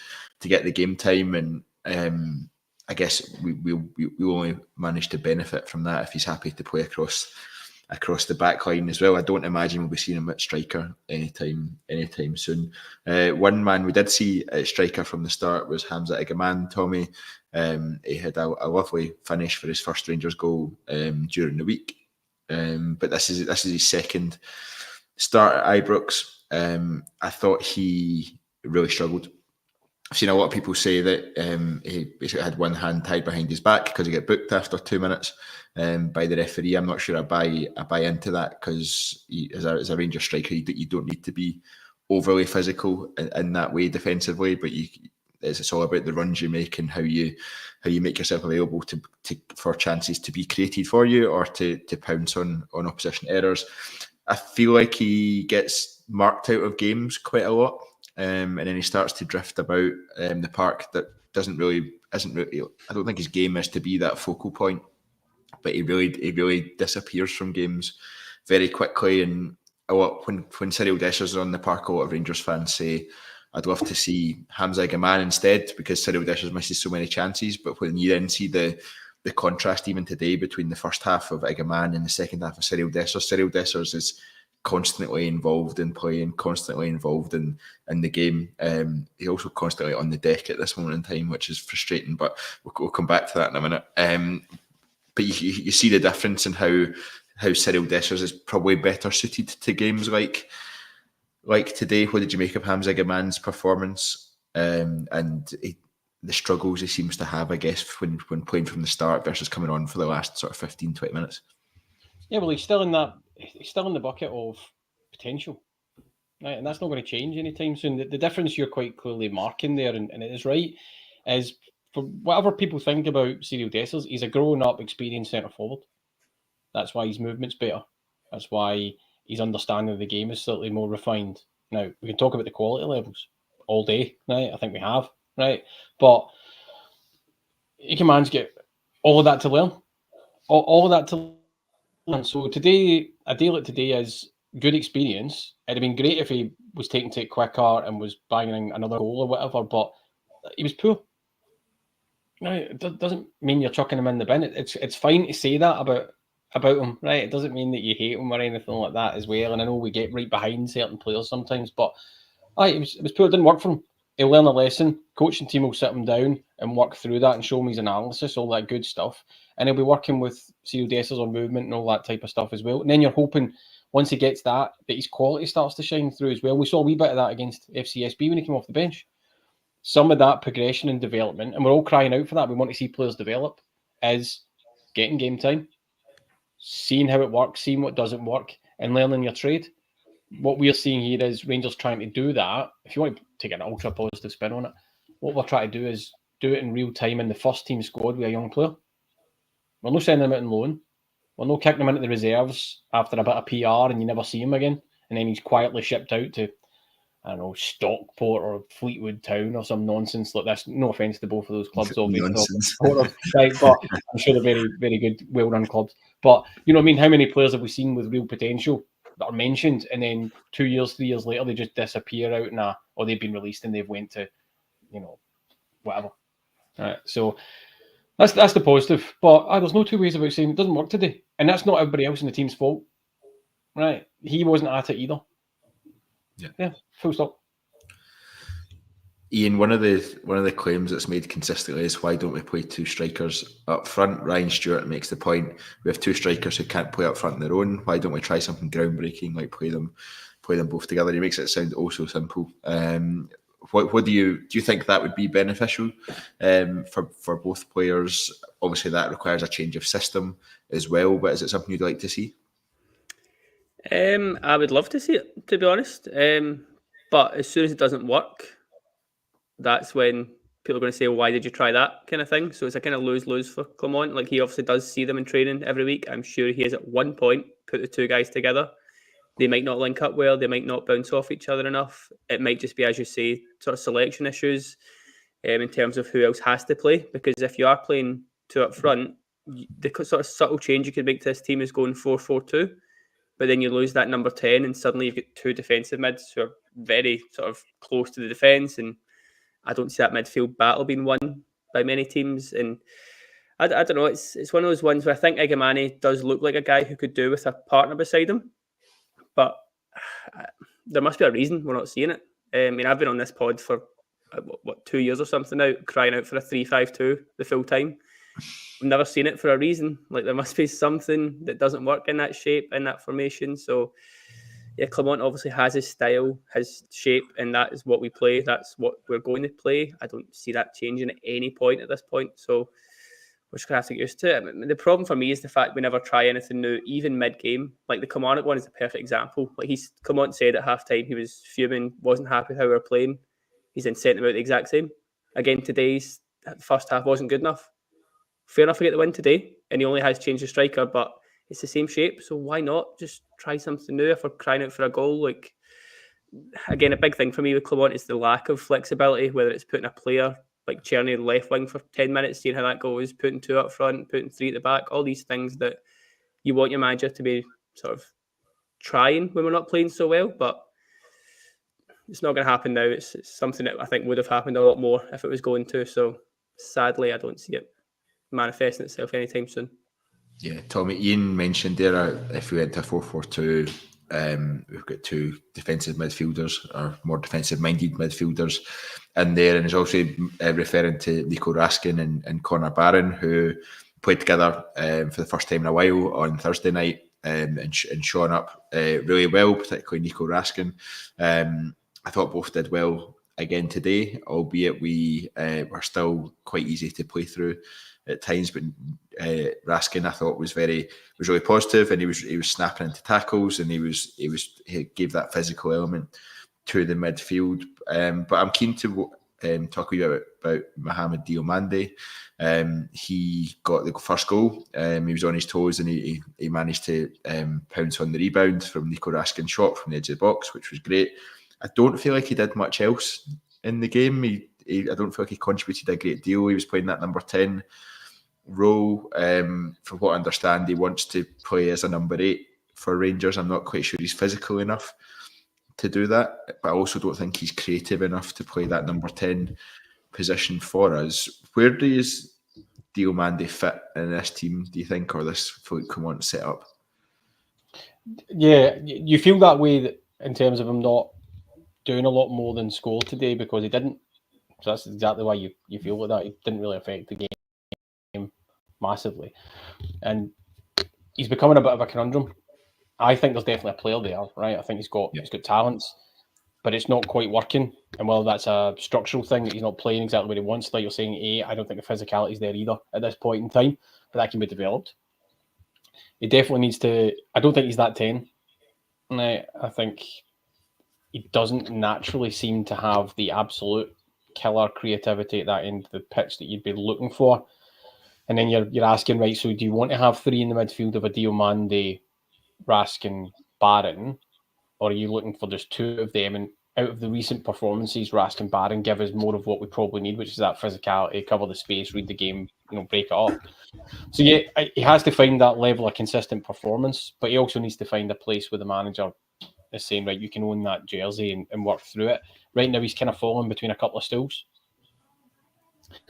get the game time, and I guess we only manage to benefit from that if he's happy to play across the back line as well. I don't imagine we'll be seeing him at striker anytime soon. One man we did see at striker from the start was Hamza Egaman, Tommy. He had a lovely finish for his first Rangers goal during the week. But this is his second start at Ibrox. I thought he really struggled. I've seen a lot of people say that he basically had one hand tied behind his back because he got booked after 2 minutes by the referee. I'm not sure I buy into that, because as a Rangers striker, you don't need to be overly physical in that way defensively, but it's all about the runs you make and how you make yourself available for chances to be created for you or to pounce on opposition errors. I feel like he gets marked out of games quite a lot. And then he starts to drift about the park. That isn't really. I don't think his game is to be that focal point, but he really disappears from games very quickly. And a lot when Cyril Dessers on the park, a lot of Rangers fans say, "I'd love to see Hamza Egaman instead," because Cyril Dessers misses so many chances. But when you then see the contrast even today between the first half of Egaman and the second half of Cyril Dessers is constantly involved in playing, constantly involved in the game. He's also constantly on the deck at this moment in time, which is frustrating, but we'll come back to that in a minute. But you see the difference in how Cyril Dessers is probably better suited to games like today. What did you make of Hamza Egaman's performance and the struggles he seems to have, I guess, when playing from the start versus coming on for the last sort of 15-20 minutes? Yeah, well, he's still in the bucket of potential, right? And that's not going to change anytime soon. The difference you're quite clearly marking there, and it is right, is for whatever people think about Cyril Dessers, he's a grown-up, experienced centre forward. That's why his movement's better. That's why his understanding of the game is slightly more refined. Now, we can talk about the quality levels all day, right? I think we have, right? But Egaman's get all of that to learn. All of that to learn. And so today, a day like today is good experience. It'd have been great if he was taking to it quicker and was banging another goal or whatever, but he was poor. Now, it doesn't mean you're chucking him in the bin. It's fine to say that about about him, right? It doesn't mean that you hate him or anything like that as well. And I know we get right behind certain players sometimes, but it was poor. It didn't work for him. He'll learn a lesson. Coaching team will sit him down and work through that and show him his analysis, all that good stuff. And he'll be working with Cyril Dessers on movement and all that type of stuff as well. And then you're hoping once he gets that his quality starts to shine through as well. We saw a wee bit of that against FCSB when he came off the bench. Some of that progression and development, and we're all crying out for that. We want to see players develop, is getting game time, seeing how it works, seeing what doesn't work, and learning your trade. What we're seeing here is Rangers trying to do that. If you want to take an ultra positive spin on it, what we're trying to do is do it in real time in the first team squad with a young player. We're not sending them out on loan. We're not kicking him into the reserves after a bit of PR and you never see him again. And then he's quietly shipped out to, I don't know, Stockport or Fleetwood Town or some nonsense like this. No offence to both of those clubs, obviously. Right, but I'm sure they're very, very good, well-run clubs. But, you know what I mean? How many players have we seen with real potential that are mentioned, and then 2 years, 3 years later, they just disappear out or they've been released and they've went to, whatever. Right, so that's the positive. But there's no two ways about saying it doesn't work today, and that's not everybody else in the team's fault. Right, he wasn't at it either. Yeah, full stop. Ian, one of the claims that's made consistently is why don't we play two strikers up front? Ryan Stewart makes the point, we have two strikers who can't play up front on their own. Why don't we try something groundbreaking like play them both together? He makes it sound oh so simple. What do you think that would be beneficial for both players? Obviously, that requires a change of system as well. But is it something you'd like to see? I would love to see it, to be honest. But as soon as it doesn't work, that's when people are going to say, why did you try that kind of thing? So it's a kind of lose-lose for Clement. Like, he obviously does see them in training every week. I'm sure he has at one point put the two guys together. They might not link up well. They might not bounce off each other enough. It might just be, as you say, sort of selection issues in terms of who else has to play. Because if you are playing two up front, the sort of subtle change you could make to this team is going 4-4-2. But then you lose that number 10 and suddenly you've got two defensive mids who are very sort of close to the defence, and I don't see that midfield battle being won by many teams. And I don't know, it's one of those ones where I think Diomande does look like a guy who could do with a partner beside him, but there must be a reason we're not seeing it. I mean, I've been on this pod for 2 years or something now, crying out for a 3-5-2 the full time. I've never seen it for a reason. Like, there must be something that doesn't work in that shape, in that formation. So yeah, Clement obviously has his style, his shape, and that is what we play. That's what we're going to play. I don't see that changing at any point at this point. So we're just going to have to get used to it. I mean, the problem for me is the fact we never try anything new, even mid-game. Like, the Kilmarnock one is a perfect example. Like, Clement said at half-time he was fuming, wasn't happy with how we were playing. He's then sent them out the exact same. Again, today's first half wasn't good enough. Fair enough, we get the win today, and he only has changed the striker, but it's the same shape, so why not just try something new if we're crying out for a goal? Like, again, a big thing for me with Clement is the lack of flexibility, whether it's putting a player like Cerny left wing for 10 minutes, seeing how that goes, putting two up front, putting three at the back, all these things that you want your manager to be sort of trying when we're not playing so well, but it's not going to happen now. It's something that I think would have happened a lot more if it was going to, so sadly I don't see it manifesting itself anytime soon. Yeah, Tommy, Iain mentioned there, if we went to 4-4-2, we've got two defensive midfielders, or more defensive-minded midfielders in there, and he's also referring to Nico Raskin and Connor Barron, who played together for the first time in a while on Thursday night and shown up really well, particularly Nico Raskin. I thought both did well again today, albeit we were still quite easy to play through at times, but Raskin I thought was really positive, and he was snapping into tackles, and he gave that physical element to the midfield. But I'm keen to talk a bit about Mohamed Diomande. He got the first goal. He was on his toes, and he managed to pounce on the rebound from Nico Raskin's shot from the edge of the box, which was great. I don't feel like he did much else in the game. I don't feel like he contributed a great deal. He was playing that number 10 role. From what I understand, he wants to play as a number 8 for Rangers. I'm not quite sure he's physical enough to do that, but I also don't think he's creative enough to play that number 10 position for us. Where do you Diomande fit in this team, do you think, or this Philippe Clement set up? Yeah, you feel that way in terms of him not doing a lot more than score today because he didn't. So that's exactly why you feel like that. He didn't really affect the game massively. And he's becoming a bit of a conundrum. I think there's definitely a player there, right? I think he's got talents, but it's not quite working. And whether that's a structural thing that he's not playing exactly what he wants, like you're saying, I don't think the physicality is there either at this point in time, but that can be developed. He definitely needs to. I don't think he's that 10. I think he doesn't naturally seem to have the absolute killer creativity at that end of the pitch that you'd be looking for. And then you're asking, right, so do you want to have three in the midfield of a Diomande, Raskin, Barron, or are you looking for just two of them? And out of the recent performances, Raskin, Barron give us more of what we probably need, which is that physicality, cover the space, read the game, break it up. So yeah, he has to find that level of consistent performance, but he also needs to find a place where the manager is saying, right, you can own that jersey and work through it. Right now, he's kind of falling between a couple of stools.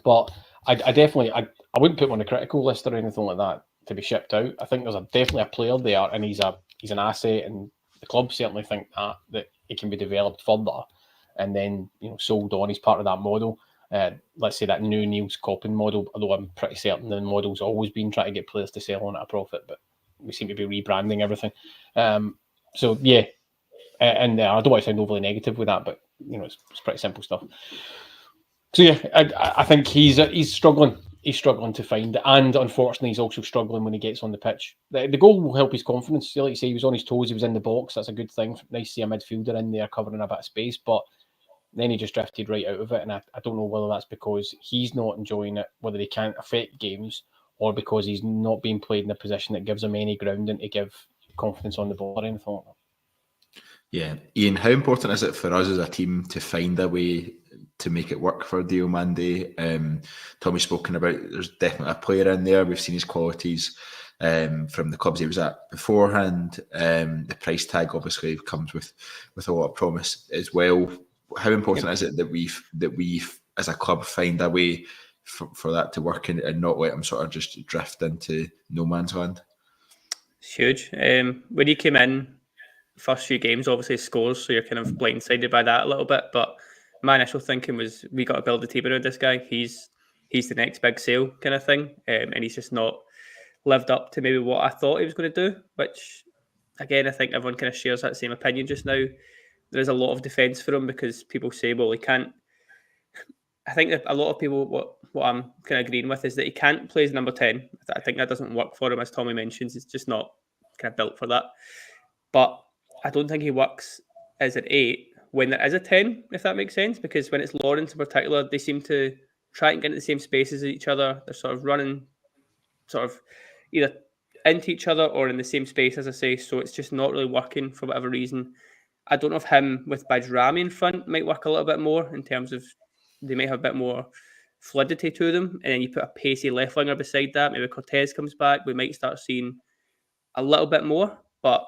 But I definitely wouldn't put him on a critical list or anything like that to be shipped out. I think there's definitely a player there, and he's an asset, and the club certainly think that it can be developed further, and then sold on. He's part of that model. Let's say that new Niels Coppin model. Although I'm pretty certain the model's always been trying to get players to sell on at a profit, but we seem to be rebranding everything. So yeah, and I don't want to sound overly negative with that, but it's pretty simple stuff. So yeah, I think he's struggling. He's struggling to find it, and unfortunately, he's also struggling when he gets on the pitch. The goal will help his confidence. Like you say, he was on his toes. He was in the box. That's a good thing. Nice to see a midfielder in there covering a bit of space, but then he just drifted right out of it. And I don't know whether that's because he's not enjoying it, whether he can't affect games, or because he's not being played in a position that gives him any grounding to give confidence on the ball or anything like that. Yeah, Ian, how important is it for us as a team to find a way to make it work for Diomande? Tommy's spoken about there's definitely a player in there. We've seen his qualities from the clubs he was at beforehand. The price tag obviously comes with a lot of promise as well. How important is it that we as a club find a way for that to work and not let him sort of just drift into no man's land? It's huge. When he came in, first few games obviously scores, so you're kind of blindsided by that a little bit. But my initial thinking was we got to build a team around this guy. He's the next big sale kind of thing, and he's just not lived up to maybe what I thought he was going to do. Which, again, I think everyone kind of shares that same opinion just now. There's a lot of defence for him because people say, well, he can't. I think that a lot of people, what I'm kind of agreeing with is that he can't play as number 10. I think that doesn't work for him, as Tommy mentions. He's just not kind of built for that. But I don't think he works as an 8 when there is a 10, if that makes sense, because when it's Lawrence in particular, they seem to try and get into the same spaces as each other. They're sort of running sort of either into each other or in the same space, as I say, so it's just not really working for whatever reason. I don't know if him with Bajrami in front might work a little bit more in terms of they might have a bit more fluidity to them, and then you put a pacey left winger beside that, maybe Cortez comes back, we might start seeing a little bit more, but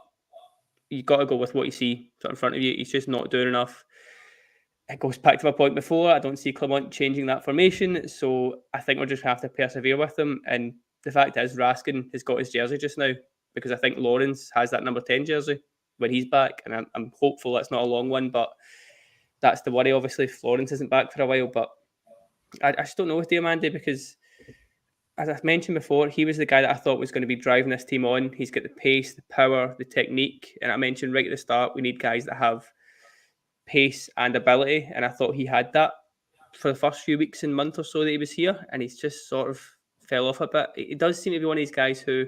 you've got to go with what you see in front of you. He's just not doing enough. It goes back to my point before. I don't see Clement changing that formation, so I think we'll just have to persevere with him. And the fact is, Raskin has got his jersey just now because I think Lawrence has that number 10 jersey when he's back, and I'm hopeful that's not a long one, but that's the worry. Obviously, if Lawrence isn't back for a while, but I just don't know with Diomande because, as I mentioned before, he was the guy that I thought was going to be driving this team on. He's got the pace, the power, the technique. And I mentioned right at the start, we need guys that have pace and ability. And I thought he had that for the first few weeks and month or so that he was here. And he's just sort of fell off a bit. He does seem to be one of these guys who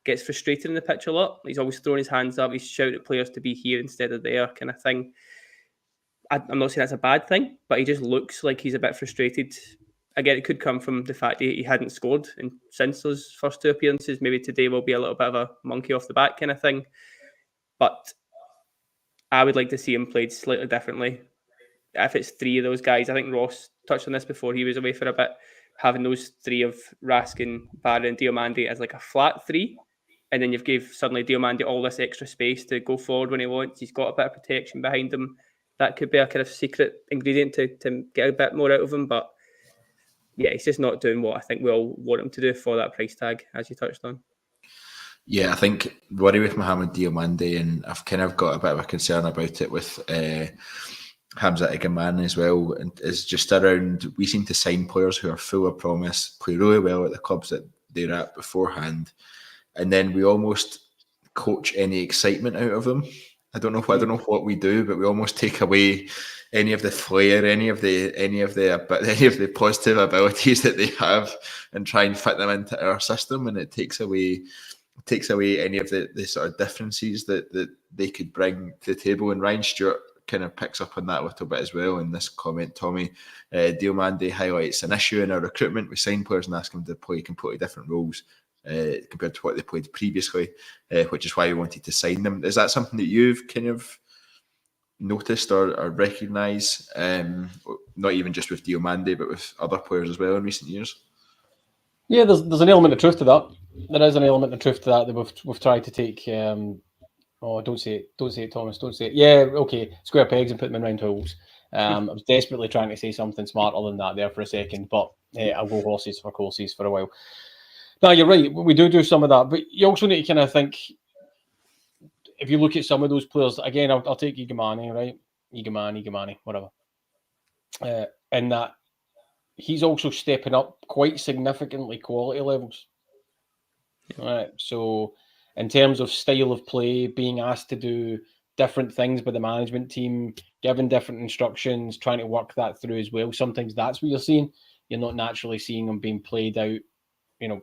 gets frustrated in the pitch a lot. He's always throwing his hands up. He's shouting at players to be here instead of there kind of thing. I'm not saying that's a bad thing, but he just looks like he's a bit frustrated. Again, it could come from the fact that he hadn't scored since those first 2 appearances. Maybe today will be a little bit of a monkey off the back kind of thing. But I would like to see him played slightly differently. If it's 3 of those guys, I think Ross touched on this before he was away for a bit, having those 3 of Raskin, Barron and Diomande as like a flat 3. And then you've gave suddenly Diomande all this extra space to go forward when he wants. He's got a bit of protection behind him. That could be a kind of secret ingredient to get a bit more out of him. But he's just not doing what I think we all want him to do for that price tag, as you touched on. Yeah, I think worry with Mohamed Diomande, and I've kind of got a bit of a concern about it with Hamza Igaman as well, and is just around, we seem to sign players who are full of promise, play really well at the clubs that they're at beforehand, and then we almost coach any excitement out of them. I don't know what we do, but we almost take away any of the flair, any of the positive abilities that they have, and try and fit them into our system, and it takes away any of the sort of differences that they could bring to the table. And Ryan Stewart kind of picks up on that a little bit as well in this comment, Tommy. Diomande highlights an issue in our recruitment. We sign players and ask them to play completely different roles compared to what they played previously, which is why we wanted to sign them. Is that something that you've kind of noticed or recognise, not even just with Diomande, but with other players as well in recent years? Yeah, there's an element of truth to that. There is an element of truth to that we've tried to take. Don't say it, Thomas. Don't say it. Yeah, okay. Square pegs and put them in round holes. I was desperately trying to say something smarter than that there for a second, but I'll go horses for courses for a while. No, you're right. We do some of that, but you also need to kind of think. If you look at some of those players, again, I'll take Igamani, right? Igamani, whatever. And that he's also stepping up quite significantly quality levels. Right. So in terms of style of play, being asked to do different things by the management team, given different instructions, trying to work that through as well. Sometimes that's what you're seeing. You're not naturally seeing him being played out, being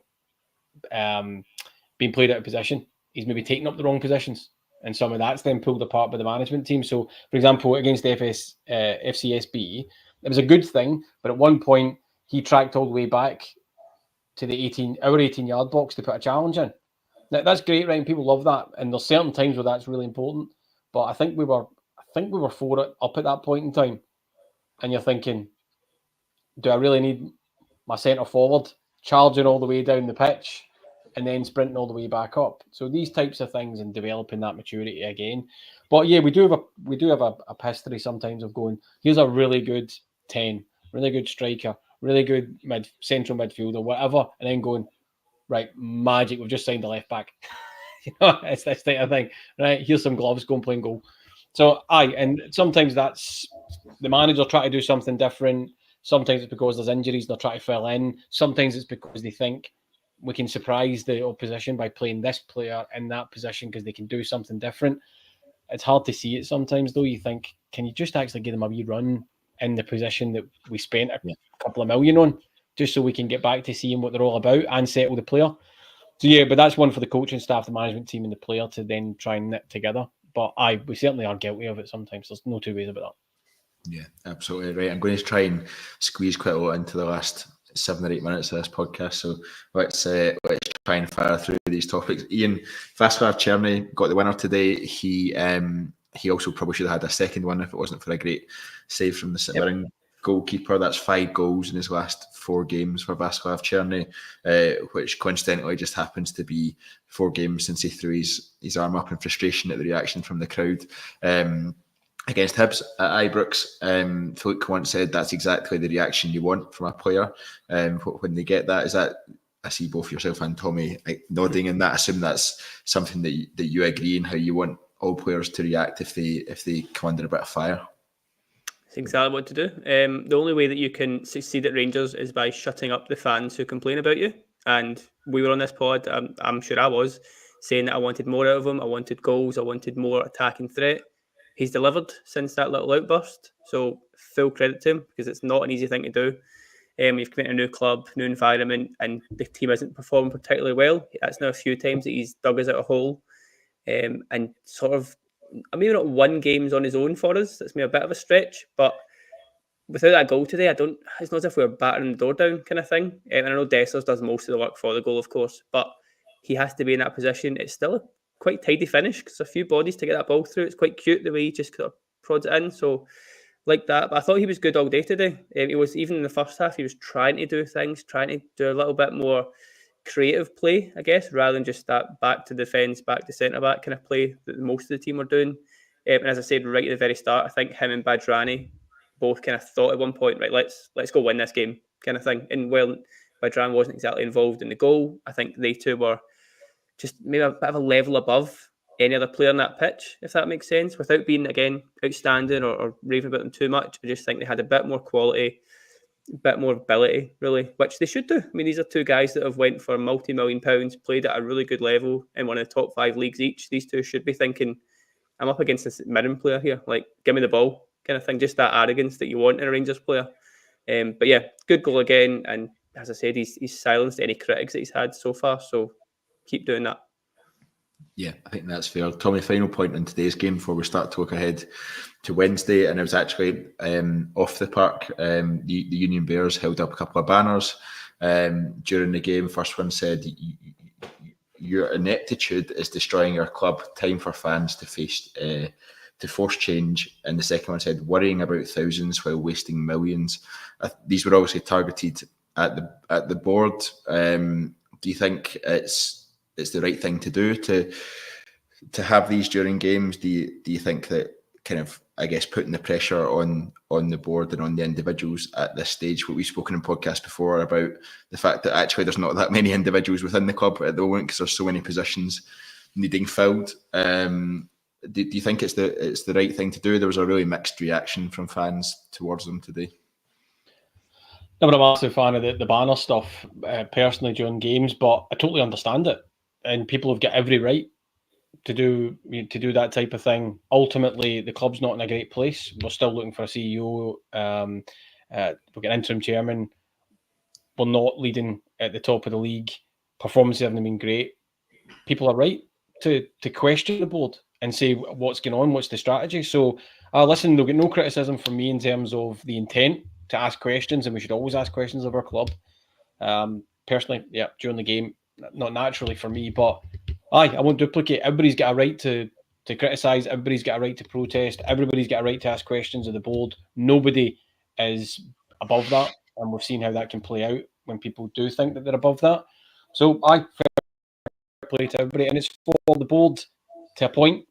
played out of position. He's maybe taking up the wrong positions. And some of that's then pulled apart by the management team. So, for example, against FCSB, it was a good thing. But at one point, he tracked all the way back to the 18-yard box to put a challenge in. Now, that's great, right? And people love that. And there's certain times where that's really important. But I think we were for it up at that point in time. And you're thinking, do I really need my centre forward charging all the way down the pitch and then sprinting all the way back up? So these types of things and developing that maturity again. But yeah, we do have a history sometimes of going, here's a really good 10, really good striker, really good central midfielder, whatever, and then going, right, magic, we've just signed a left back. It's this type of thing, right? Here's some gloves, go and play and goal. So and sometimes that's the manager trying to do something different. Sometimes it's because there's injuries, they're trying to fill in. Sometimes it's because they think we can surprise the opposition by playing this player in that position because they can do something different. It's hard to see it sometimes, though. You think, can you just actually give them a wee run in the position that we spent a couple of million on, just so we can get back to seeing what they're all about and settle the player? So yeah, but that's one for the coaching staff, the management team, and the player to then try and knit together. But we certainly are guilty of it sometimes. There's no two ways about that. Yeah, absolutely right. I'm going to try and squeeze quite a lot into the last 7 or 8 minutes of this podcast. So let's try and fire through these topics. Iain, Václav Cerny got the winner today. He also probably should have had a second one if it wasn't for a great save from the St Mirren goalkeeper. That's 5 goals in his last 4 games for Václav Cerny, which coincidentally just happens to be 4 games since he threw his arm up in frustration at the reaction from the crowd. Against Hibs at Ibrox, Philippe Clement said that's exactly the reaction you want from a player when they get that. Is that, I see both yourself and Tommy nodding in that. I assume that's something that you agree in, how you want all players to react if they come under a bit of fire. It's exactly what to do. The only way that you can succeed at Rangers is by shutting up the fans who complain about you. And we were on this pod, I'm sure I was, saying that I wanted more out of him. I wanted goals. I wanted more attacking threat. He's delivered since that little outburst. So full credit to him, because it's not an easy thing to do. You've come into a new club, new environment, and the team isn't performing particularly well. That's now a few times that he's dug us out a hole. And sort of, maybe not won games on his own for us. That's maybe a bit of a stretch, but without that goal today, it's not as if we were battering the door down kind of thing. And I know Dessers does most of the work for the goal, of course, but he has to be in that position. It's still a quite tidy finish because a few bodies to get that ball through. It's quite cute the way he just kind of prods it in. So like that, but I thought he was good all day today. He was, even in the first half, he was trying to do things, trying to do a little bit more creative play, I guess, rather than just that back to defence, back to centre-back kind of play that most of the team are doing. And as I said right at the very start, I think him and Badrani both kind of thought at one point, right, let's go win this game. kind of thing. And while Vedran wasn't exactly involved in the goal, I think they two were just maybe a bit of a level above any other player on that pitch, if that makes sense, without being, again, outstanding or raving about them too much. I just think they had a bit more quality, a bit more ability, really, which they should do. I mean, these are two guys that have went for multi-million pounds, played at a really good level in one of the top 5 leagues each. These two should be thinking, I'm up against this St Mirren player here, like, give me the ball, kind of thing. Just that arrogance that you want in a Rangers player. But yeah, good goal again. And as I said, he's silenced any critics that he's had so far. So keep doing that. Yeah, I think that's fair. Tommy, final point on today's game before we start to look ahead to Wednesday. And it was actually off the park. The Union Bears held up a couple of banners during the game. First one said, "Your ineptitude is destroying our club. Time for fans to force change." And the second one said, "Worrying about thousands while wasting millions." These were obviously targeted at the board. Do you think it's the right thing to do to have these during games? Do you think that kind of, I guess, putting the pressure on the board and on the individuals at this stage, what we've spoken in podcasts before about the fact that actually there's not that many individuals within the club at the moment because there's so many positions needing filled. Do you think it's the right thing to do? There was a really mixed reaction from fans towards them today. I'm a massive fan of the banner stuff personally during games, but I totally understand it. And people have got every right to do that type of thing. Ultimately, the club's not in a great place. We're still looking for a CEO. We've got an interim chairman. We're not leading at the top of the league. Performances haven't been great. People are right to question the board and say what's going on, what's the strategy. So, listen, they'll get no criticism from me in terms of the intent to ask questions, and we should always ask questions of our club. Personally, yeah, during the game, not naturally for me, but I won't duplicate. Everybody's got a right to criticise. Everybody's got a right to protest. Everybody's got a right to ask questions of the board. Nobody is above that, and we've seen how that can play out when people do think that they're above that. So fair play to everybody, and it's for the board to appoint,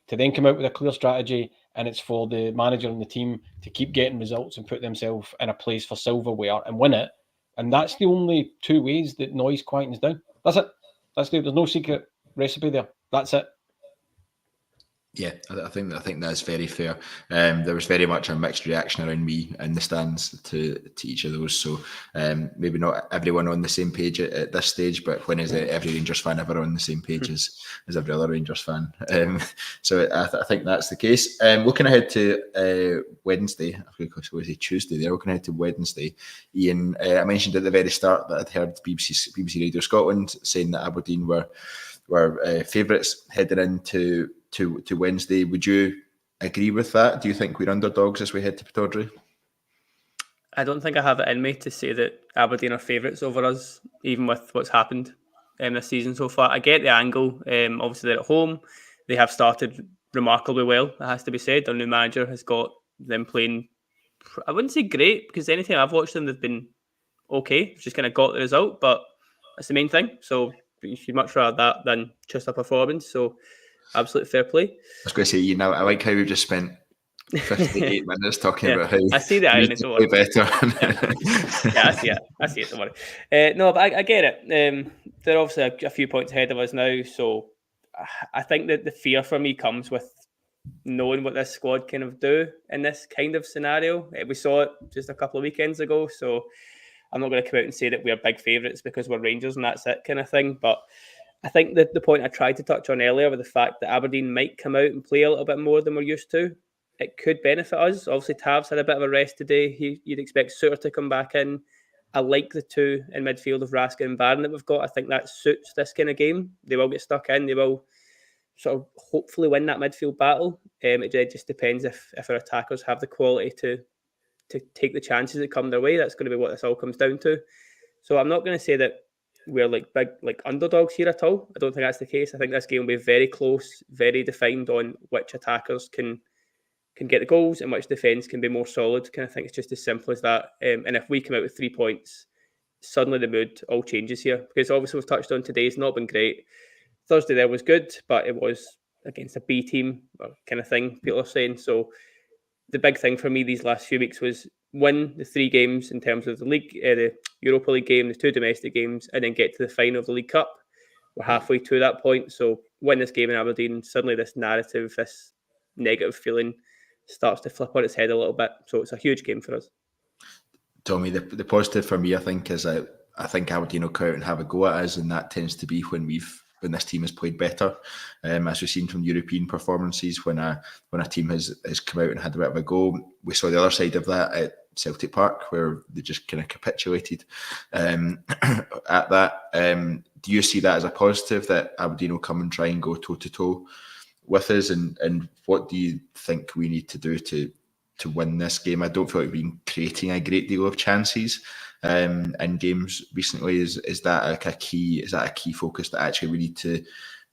to then come out with a clear strategy, and it's for the manager and the team to keep getting results and put themselves in a place for silverware and win it. And that's the only two ways that noise quietens down. That's it. There's no secret recipe there. That's it. Yeah, I think that's very fair. There was very much a mixed reaction around me in the stands to each of those. So maybe not everyone on the same page at this stage, but when is every Rangers fan ever on the same page as every other Rangers fan? So I think that's the case. Looking ahead to Wednesday, I think I was going to say Tuesday there, looking ahead to Wednesday, Iain, I mentioned at the very start that I'd heard BBC Radio Scotland saying that Aberdeen were favourites heading into to Wednesday. Would you agree with that? Do you think we're underdogs as we head to Pittodrie? I don't think I have it in me to say that Aberdeen are favourites over us, even with what's happened this season so far. I get the angle. Obviously, they're at home. They have started remarkably well, it has to be said. Their new manager has got them playing, I wouldn't say great, because anytime I've watched them, they've been okay. Just kind of got the result, but that's the main thing. So you'd much rather that than just a performance. So absolute fair play. I was going to say, I like how we've just spent 58 minutes talking about how I see the irony. to play better. I see it. Don't worry. No, but I get it. They're obviously a few points ahead of us now, so I think that the fear for me comes with knowing what this squad kind of do in this kind of scenario. We saw it just a couple of weekends ago, so I'm not going to come out and say that we're big favourites because we're Rangers and that's it kind of thing, but I think that the point I tried to touch on earlier with the fact that Aberdeen might come out and play a little bit more than we're used to, it could benefit us. Obviously, Tav's had a bit of a rest today. You'd expect Suter to come back in. I like the two in midfield of Raskin and Barron that we've got. I think that suits this kind of game. They will get stuck in. They will sort of hopefully win that midfield battle. It just depends if our attackers have the quality to take the chances that come their way. That's going to be what this all comes down to. So I'm not going to say that we're big underdogs here at all. I don't think that's the case. I think this game will be very close, very defined on which attackers can get the goals and which defence can be more solid. Kind of think it's just as simple as that. And if we come out with 3 points, suddenly the mood all changes here. Because obviously we've touched on today's not been great. Thursday there was good, but it was against a B team kind of thing, people are saying. So the big thing for me these last few weeks was win the 3 games in terms of the league, the Europa League game, the 2 domestic games, and then get to the final of the League Cup. We're halfway to that point, so win this game in Aberdeen, suddenly this narrative, this negative feeling starts to flip on its head a little bit. So it's a huge game for us. Tommy, the positive for me, I think, is that I think Aberdeen will come out and have a go at us, and that tends to be when this team has played better. As we've seen from European performances, when a team has come out and had a bit of a go. We saw the other side of that at Celtic Park, where they just kind of capitulated at that. Do you see that as a positive, that Aberdeen will come and try and go toe-to-toe with us? And what do you think we need to do to win this game? I don't feel like we've been creating a great deal of chances in games recently. Is that a key focus, that actually we need to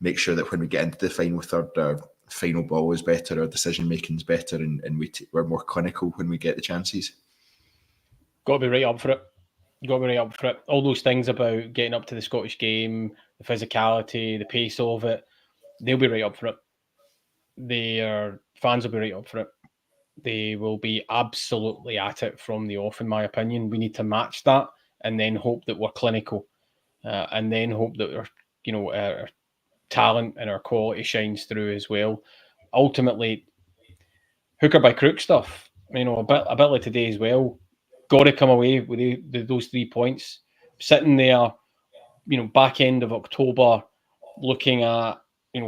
make sure that when we get into the final third, our final ball is better, our decision making is better, and we're more clinical when we get the chances? Got to be right up for it. All those things about getting up to the Scottish game, the physicality, the pace of it, they'll be right up for it. Their fans will be right up for it. They will be absolutely at it from the off, in my opinion. We need to match that, and then hope that we're clinical, and then hope that our talent and our quality shines through as well. Ultimately, hooker by crook stuff. A bit like today as well. Got to come away with those 3 points. Sitting there, back end of October, looking at,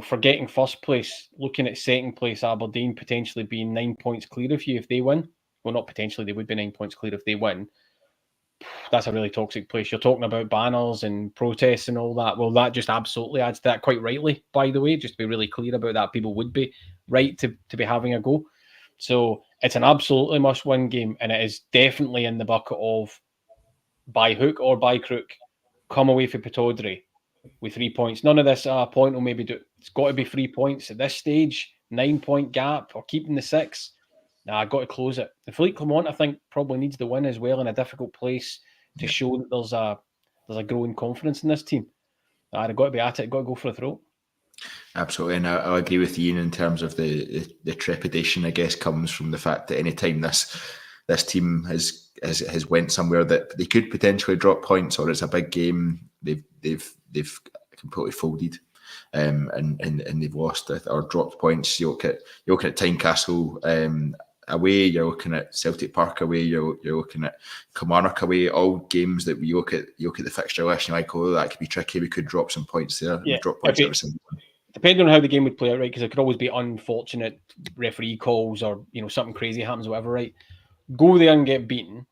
forgetting first place, looking at second place Aberdeen potentially being 9 points clear of you if they win. Well, not potentially, they would be 9 points clear if they win. That's a really toxic place. You're talking about banners and protests and all that. Well, that just absolutely adds to that, quite rightly, by the way, just to be really clear about that. People would be right to be having a go. So it's an absolutely must-win game, and it is definitely in the bucket of, by hook or by crook, come away for Pittodrie with 3 points. None of this point will maybe do. It's got to be 3 points at this stage. 9 point gap, or keeping the 6. I've got to close it. The Philippe Clement, I think, probably needs the win as well in a difficult place to show that there's a growing confidence in this team. They've got to be at it. Got to go for a throw. Absolutely, and I'll agree with Iain in terms of the trepidation, I guess, comes from the fact that anytime this team has went somewhere that they could potentially drop points, or it's a big game, they've completely folded, and they've lost or dropped points. You're looking at Tynecastle away, you're looking at Celtic Park away, you're looking at Kilmarnock away, all games that you look at the fixture list and you're like, oh, that could be tricky, we could drop some points there. Yeah, drop points every single one. Depending on how the game would play out, right? Because there could always be unfortunate referee calls, or something crazy happens, whatever, right? Go there and get beaten,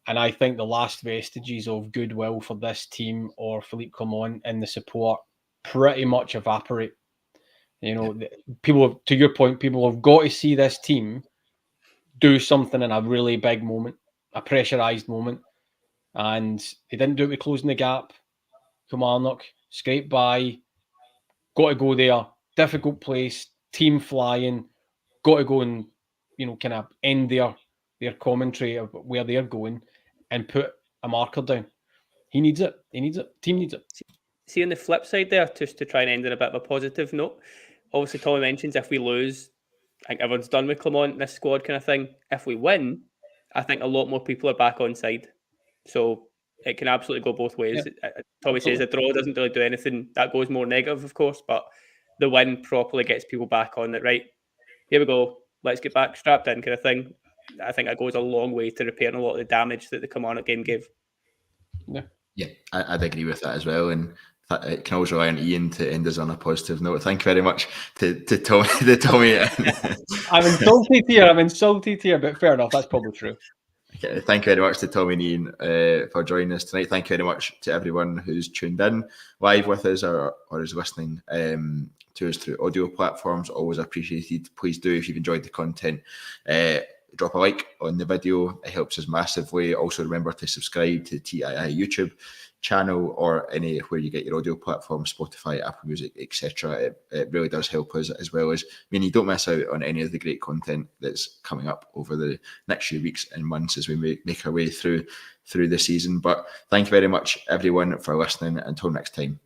and I think the last vestiges of goodwill for this team or Philippe Clement and the support pretty much evaporate. People, to your point, people have got to see this team do something in a really big moment, a pressurised moment, and they didn't do it with closing the gap. Kilmarnock scraped by, got to go there, difficult place, team flying, got to go and kind of end their commentary of where they're going and put a marker down. He needs it. Team needs it. See, on the flip side there, just to try and end on a bit of a positive note, obviously Tommy mentions if we lose, I think everyone's done with Clement, this squad kind of thing. If we win, I think a lot more people are back on side. So it can absolutely go both ways. Yeah, Tommy says the draw doesn't really do anything. That goes more negative, of course, but the win properly gets people back on it, right? Here we go. Let's get back strapped in kind of thing. I think that goes a long way to repairing a lot of the damage that the Kilmarnock game gave. Yeah, I'd agree with that as well. And it can always rely on Iain to end us on a positive note. Thank you very much to Tommy. I'm insulted here, but fair enough. That's probably true. Okay, thank you very much to Tommy and Iain for joining us tonight. Thank you very much to everyone who's tuned in live with us or is listening to us through audio platforms. Always appreciated. Please do, if you've enjoyed the content, drop a like on the video. It helps us massively. Also remember to subscribe to the TII YouTube channel or anywhere you get your audio platform, Spotify, Apple Music, etc. It really does help us, as well as you don't miss out on any of the great content that's coming up over the next few weeks and months as we make our way through the season. But thank you very much everyone for listening. Until next time,